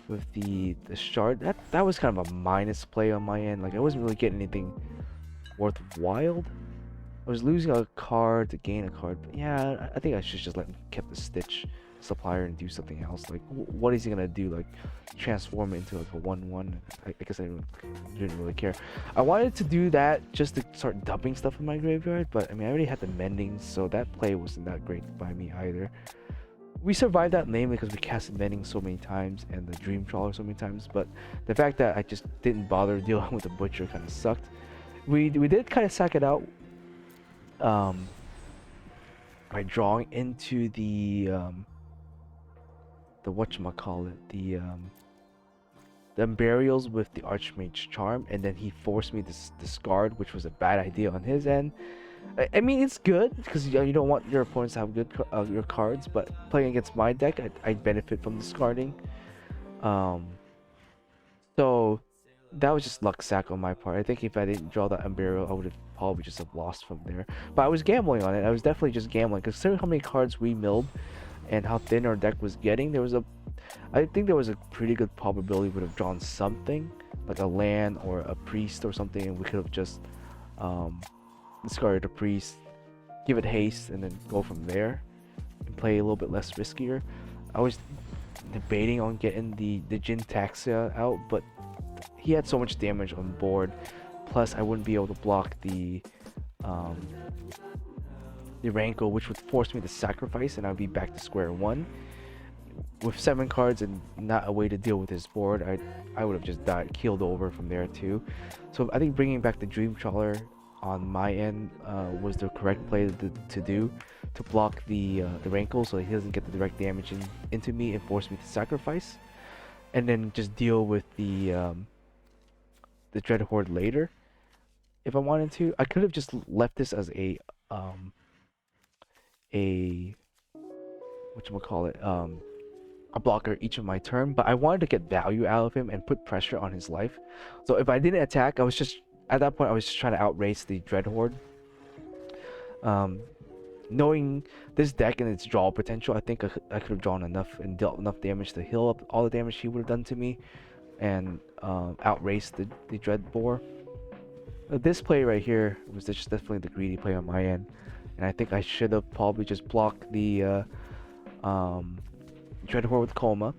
with the shard. That was kind of a minus play on my end. Like I wasn't really getting anything worthwhile. I was losing a card to gain a card, but yeah, I think I should just kept the Stitch supplier and do something else. Like, what is he gonna do? Like, transform it into like a 1/1? I guess I didn't really care. I wanted to do that just to start dumping stuff in my graveyard, but I mean, I already had the mendings, so that play wasn't that great by me either. We survived that mainly because we casted mending so many times and the Dream Trawler so many times, but the fact that I just didn't bother dealing with the Butcher kind of sucked. We did kind of sack it out by drawing into the whatchamacallit, the burials with the Archmage Charm, and then he forced me to discard, which was a bad idea on his end. I mean, it's good because you don't want your opponents to have good your cards, but playing against my deck, I'd benefit from discarding. So that was just luck sack on my part. I think if I didn't draw that Unburial, I would have probably just have lost from there. But I was gambling on it. I was definitely just gambling, considering how many cards we milled. and how thin our deck was getting, I think there was a pretty good probability we would have drawn something like a land or a priest or something, and we could have just um, discarded a priest, give it haste, and then go from there and play a little bit less riskier. I was debating on getting the Jin Taxia out, but he had so much damage on board. Plus, I wouldn't be able to block um, the Rankle, which would force me to sacrifice, and I'd be back to square one. With 7 cards and not a way to deal with his board, I would have just died, keeled over from there too. So I think bringing back the Dream Trawler on my end was the correct play to do, to block the Rankle so he doesn't get the direct damage into me and force me to sacrifice, and then just deal with the Dread Horde later if I wanted to. I could have just left this as a whatchamacallit, a blocker each of my turn, but I wanted to get value out of him and put pressure on his life. So if I didn't attack, I was just at that point I was just trying to outrace the Dread Horde. Knowing this deck and its draw potential, I think I could have drawn enough and dealt enough damage to heal up all the damage he would have done to me and outrace the Dread Boar. This play right here was just definitely the greedy play on my end, and I think I should have probably just blocked the Dread Horde with Coma,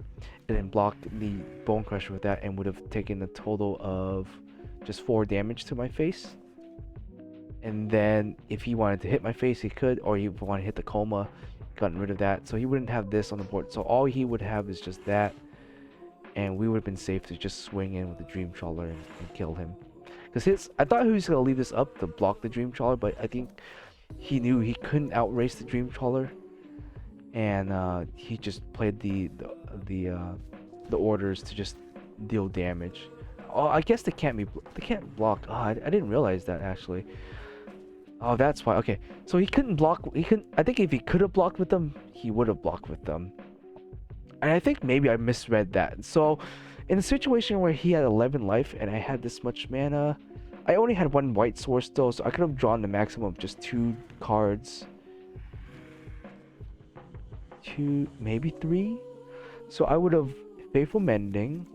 and then blocked the Bone Crusher with that, and would have taken a total of just 4 damage to my face. And then if he wanted to hit my face, he could, or he wanted to hit the Coma, gotten rid of that, so he wouldn't have this on the board. So all he would have is just that, and we would have been safe to just swing in with the Dream Trawler and kill him. Because I thought he was going to leave this up to block the Dream Trawler, but I think he knew he couldn't outrace the Dream Trawler, and he just played the orders to just deal damage. Oh, I guess they can't block. Oh, I didn't realize that actually. Oh, that's why. Okay, so he couldn't block. I think if he could have blocked with them, he would have blocked with them. And I think maybe I misread that. So, in a situation where he had 11 life and I had this much mana, I only had 1 white source though, so I could have drawn the maximum of just 2 cards. 2, maybe 3. So I would have Faithful Mending.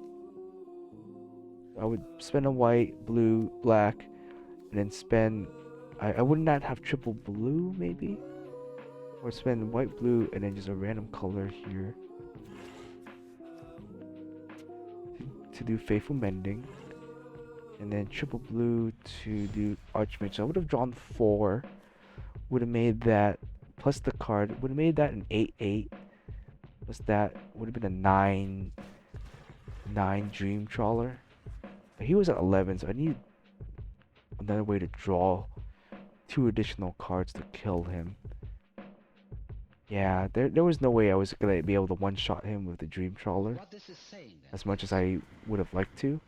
I would spend a white, blue, black, and then spend. I would not have triple blue, maybe, or spend white, blue, and then just a random color here to do Faithful Mending, and then triple blue to do Archmage. So I would have drawn 4. Would have made that plus the card. Would have made that an 8/8. Plus that would have been a 9/9 Dream Trawler. But he was at 11, so I need another way to draw 2 additional cards to kill him. Yeah, there was no way I was gonna be able to one-shot him with the Dream Trawler as much as I would have liked to.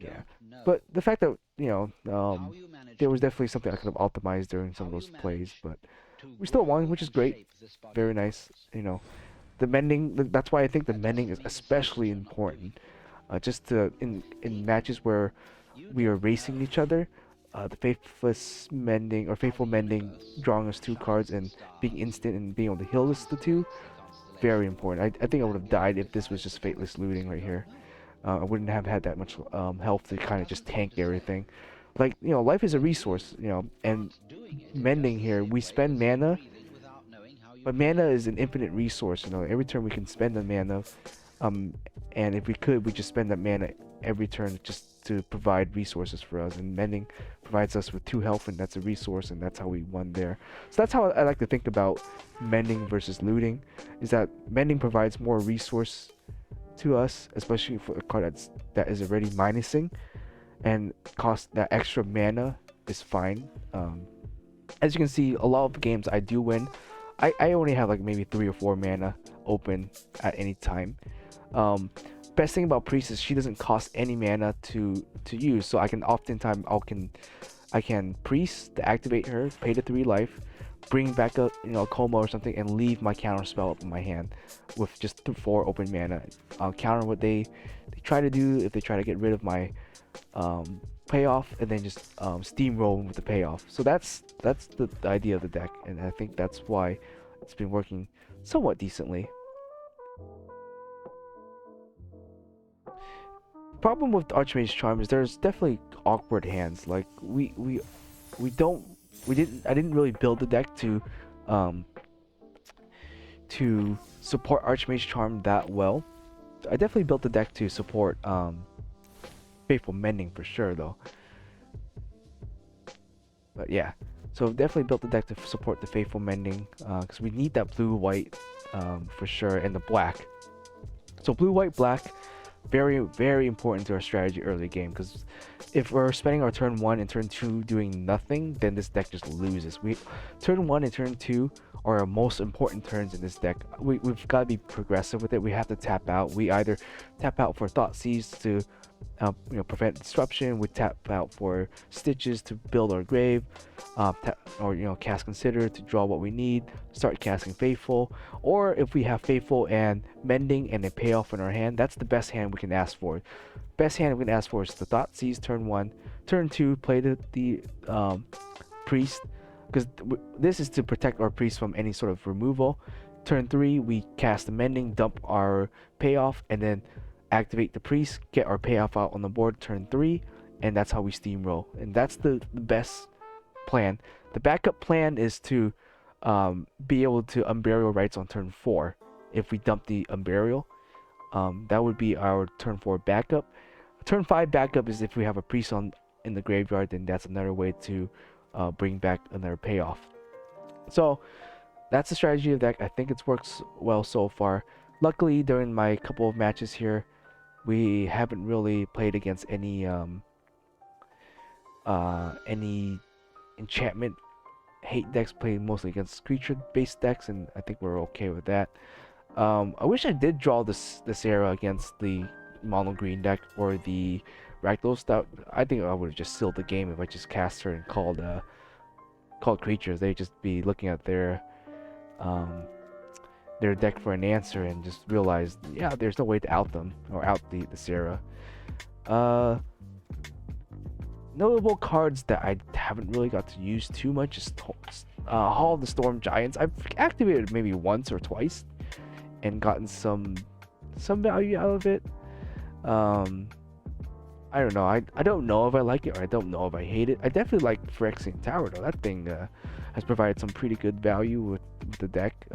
Yeah, but the fact that there was definitely something I could have optimized during some of those plays, but we still won, which is great. Very nice. The mending. That's why I think the mending is especially important. Just in matches where we are racing each other, the faithful mending, drawing us 2 cards and being instant and being able to heal us the 2, very important. I think I would have died if this was just Fateless Looting right here. I wouldn't have had that much health to kind of just tank everything. Like, life is a resource, and mending here, we spend mana, but mana is an infinite resource. Every turn we can spend the mana, and if we could, we just spend that mana every turn just to provide resources for us. And mending provides us with 2 health, and that's a resource, and that's how we won there. So that's how I like to think about mending versus looting, is that mending provides more resource to us, especially for a card that is already minusing, and cost that extra mana is fine. As you can see, a lot of games I do win. I only have like maybe 3 or 4 mana open at any time. Best thing about Priest is she doesn't cost any mana to use, so I can oftentimes I can Priest to activate her, pay the 3 life, bring back up Coma or something, and leave my counter spell up in my hand with just 4 open mana. I'll counter what they try to do if they try to get rid of my payoff, and then just steamroll with the payoff. So that's the idea of the deck, and I think that's why it's been working somewhat decently. Problem with Archmage Charm is there's definitely awkward hands. Like we don't we didn't I didn't really build the deck um to support Archmage Charm that well. I definitely built the deck to support Faithful Mending for sure though. But yeah, so definitely built the deck to support the Faithful Mending because we need that blue white for sure, and the black. So blue white black, very very important to our strategy early game, because if we're spending our turn 1 and turn 2 doing nothing, then this deck just loses. Turn 1 and turn 2 are our most important turns in this deck. We've got to be progressive with it. We have to tap out. We either tap out for Thoughtseize to prevent disruption. We tap out for Stitches to build our grave, or cast Consider to draw what we need, start casting Faithful. Or if we have Faithful and Mending and a payoff in our hand, that's the best hand we can ask for. Best hand we can ask for is the Thoughtseize turn 1. Turn 2, play the Priest, because this is to protect our Priest from any sort of removal. Turn 3, we cast the Mending, dump our payoff, and then activate the Priest, get our payoff out on the board turn 3, and that's how we steamroll. And that's the best plan. The backup plan is to be able to Unburial Rites on turn 4 if we dump the Unburial. That would be our turn 4 backup. Turn 5 backup is if we have a Priest in the graveyard, then that's another way to bring back another payoff. So that's the strategy of the deck. I think it works well so far. Luckily, during my couple of matches here, we haven't really played against any enchantment hate decks. Played mostly against creature based decks, and I think we're okay with that. I wish I did draw this era against the mono green deck or the Rakdos. That I think I would have just sealed the game if I just cast her and called creatures. They'd just be looking at their deck for an answer and just realize, yeah, there's no way to out them or out the Sarah. Notable cards that I haven't really got to use too much is Hall of the Storm Giants. I've activated maybe once or twice and gotten some value out of it. I don't know. I don't know if I like it or I don't know if I hate it. I definitely like Phyrexian Tower though. That thing has provided some pretty good value with the deck.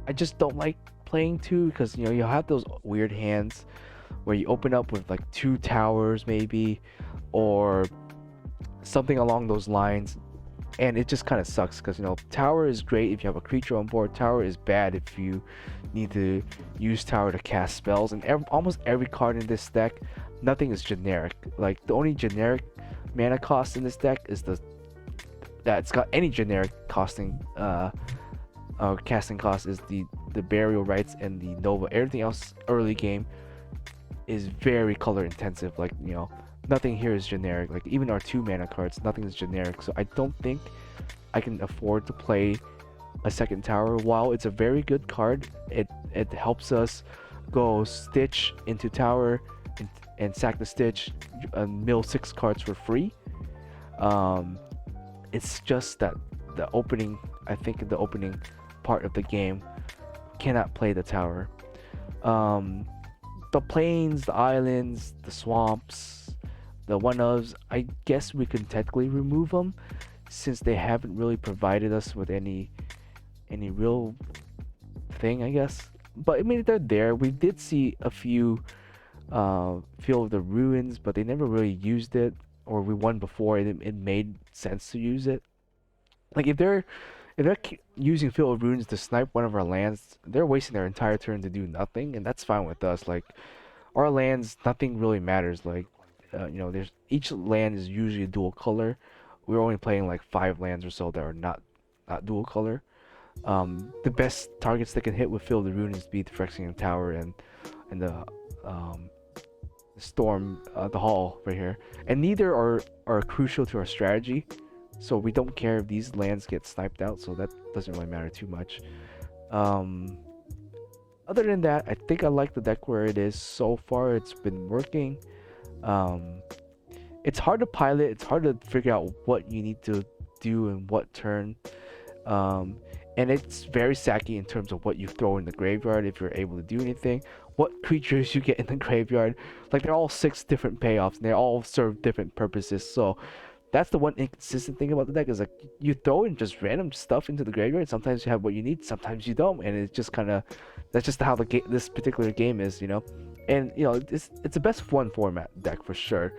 I just don't like playing 2 because you'll have those weird hands where you open up with like 2 towers maybe, or something along those lines, and it just kind of sucks because tower is great if you have a creature on board. Tower is bad if you need to use tower to cast spells. And almost every card in this deck, nothing is generic. Like the only generic mana cost in this deck is that it's got any generic casting cost is the Burial Rites and the Nova. Everything else early game is very color intensive. Like nothing here is generic. Like even our 2 mana cards, nothing is generic. So I don't think I can afford to play a second tower. While it's a very good card, it helps us go Stitch into tower and sack the Stitch and mill 6 cards for free. It's just that the opening part of the game cannot play the tower. The plains, the islands, the swamps, the one-ofs, I guess we can technically remove them since they haven't really provided us with any real thing, I guess. But I mean, they're there. We did see a few Field of the Ruins, but they never really used it, or we won before it made sense to use it. Like if they're using Field of Ruins to snipe one of our lands, they're wasting their entire turn to do nothing, and that's fine with us. Like our lands, nothing really matters. Like there's each land is usually a dual color. We're only playing like 5 lands or so that are not dual color. The best targets that can hit with Field of Ruins be the Phyrexian Tower and the Storm, the Hall right here, and neither are crucial to our strategy. So we don't care if these lands get sniped out, so that doesn't really matter too much. Other than that, I think I like the deck where it is so far. It's been working. It's hard to pilot. It's hard to figure out what you need to do in what turn. and it's very sacky in terms of what you throw in the graveyard if you're able to do anything, what creatures you get in the graveyard. Like they're all six different payoffs, and they all serve different purposes. So that's the one inconsistent thing about the deck is like you throw in just random stuff into the graveyard. Sometimes you have what you need, sometimes you don't, and it's just kind of that's just how the this particular game is, you know. And you know it's a best of one format deck for sure.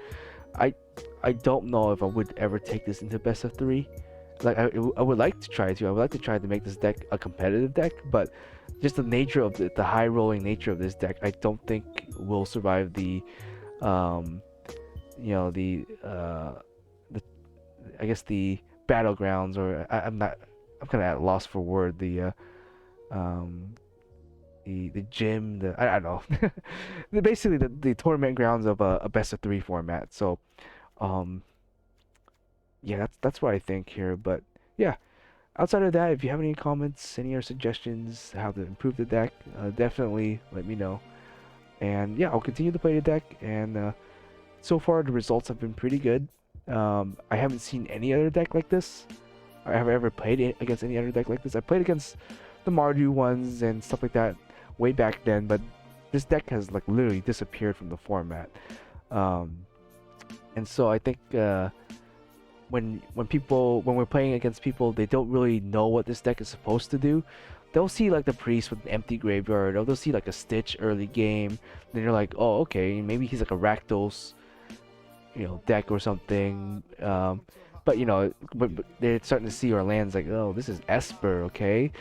I I don't know if I would ever take this into best of three. Like I would like to try to. I would like to try to make this deck a competitive deck, but just the nature of the high rolling nature of this deck, I don't think will survive the, um, you know, the I guess the battlegrounds, or I'm not, I'm kind of at a loss for word. Um, the gym, I don't know, basically the tournament grounds of a best of three format. So, um, yeah, that's what I think here. But yeah, outside of that, if you have any comments, any other suggestions how to improve the deck, definitely let me know. And yeah, I'll continue to play the deck. And so far, the results have been pretty good. I haven't seen any other deck like this. I have ever played against any other deck like this. I played against the Mardu ones and stuff like that way back then, but this deck has like literally disappeared from the format. Um, and so I think when we're playing against people, they don't really know what this deck is supposed to do. They'll see like the priest with an empty graveyard, or they'll see like a Stitch early game. Then you're like, oh, okay, maybe he's like a Rakdos, you know, deck or something. But you know, but they're starting to see our lands like, oh, this is Esper, okay,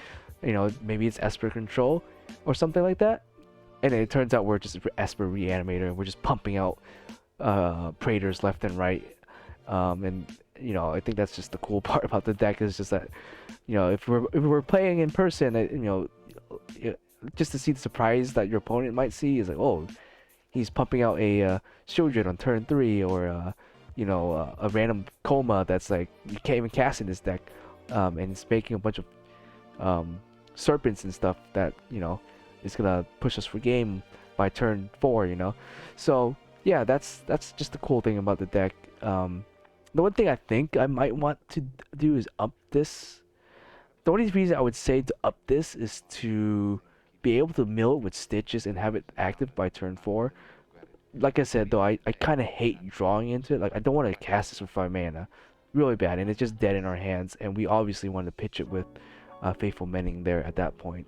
you know, maybe it's Esper control or something like that. And it turns out we're just Esper Reanimator, and we're just pumping out Praetors left and right. And you know, I think that's just the cool part about the deck is just that, you know, if we're playing in person, you know, just to see the surprise that your opponent might see is like, oh, he's pumping out a Shieldred on turn 3, or you know, a random Coma that's like you can't even cast in this deck, and it's making a bunch of serpents and stuff that, you know, is gonna push us for game by turn 4, you know. So yeah, that's just the cool thing about the deck. The one thing I think I might want to do is up this. The only reason I would say to up this is to be able to mill it with Stitches and have it active by turn 4. Like I said, though, I kind of hate drawing into it. Like, I don't want to cast this with 5 mana. Really bad, and it's just dead in our hands, and we obviously want to pitch it with Faithful Mending there at that point.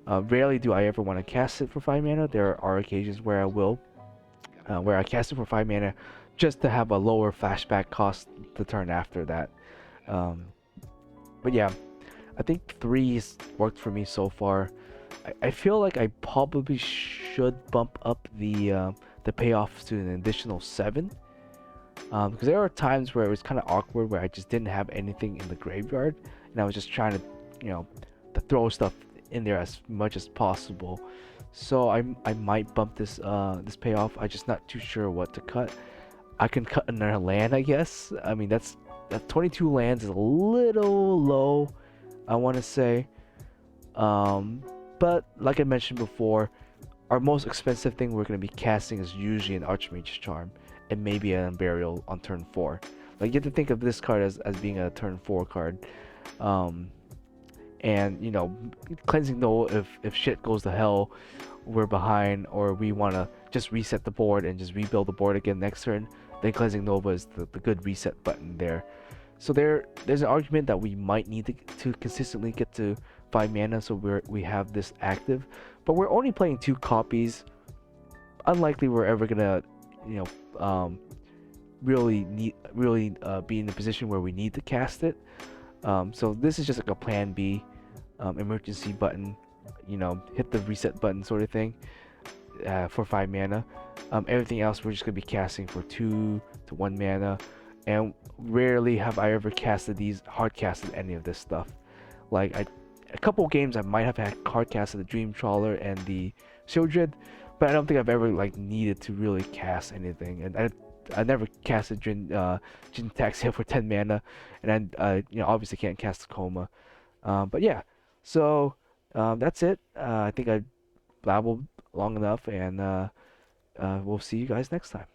Rarely do I ever want to cast it for 5 mana. There are occasions where I will, where I cast it for 5 mana just to have a lower flashback cost the turn after that. But yeah, I think 3 has worked for me so far. I feel like I probably should bump up the payoffs to an additional 7. Because there are times where it was kind of awkward, where I just didn't have anything in the graveyard, and I was just trying to, you know, to throw stuff in there as much as possible. So I might bump this this payoff. I'm just not too sure what to cut. I can cut another land, I guess. I mean, that 22 lands is a little low, I want to say. But like I mentioned before, our most expensive thing we're going to be casting is usually an Archmage's Charm, and maybe an Unburial on turn 4. Like, you have to think of this card as being a turn 4 card. And, you know, Cleansing Nova, if shit goes to hell, we're behind, or we want to just reset the board and just rebuild the board again next turn, then Cleansing Nova is the good reset button there. So there's an argument that we might need to consistently get to 5 mana, so we have this active. But we're only playing 2 copies. Unlikely we're ever gonna, you know, really be in a position where we need to cast it. So this is just like a plan B, emergency button, you know, hit the reset button sort of thing, for 5 mana. Everything else we're just gonna be casting for 2 to 1 mana, and rarely have I ever hard casted any of this stuff. Like, a couple games I might have had hard casted the Dream Trawler and the Shieldred, but I don't think I've ever like needed to really cast anything. And I never casted Jin Taxia for 10 mana, and I you know, obviously can't cast Coma. But yeah, so that's it. I think I babbled long enough, and we'll see you guys next time.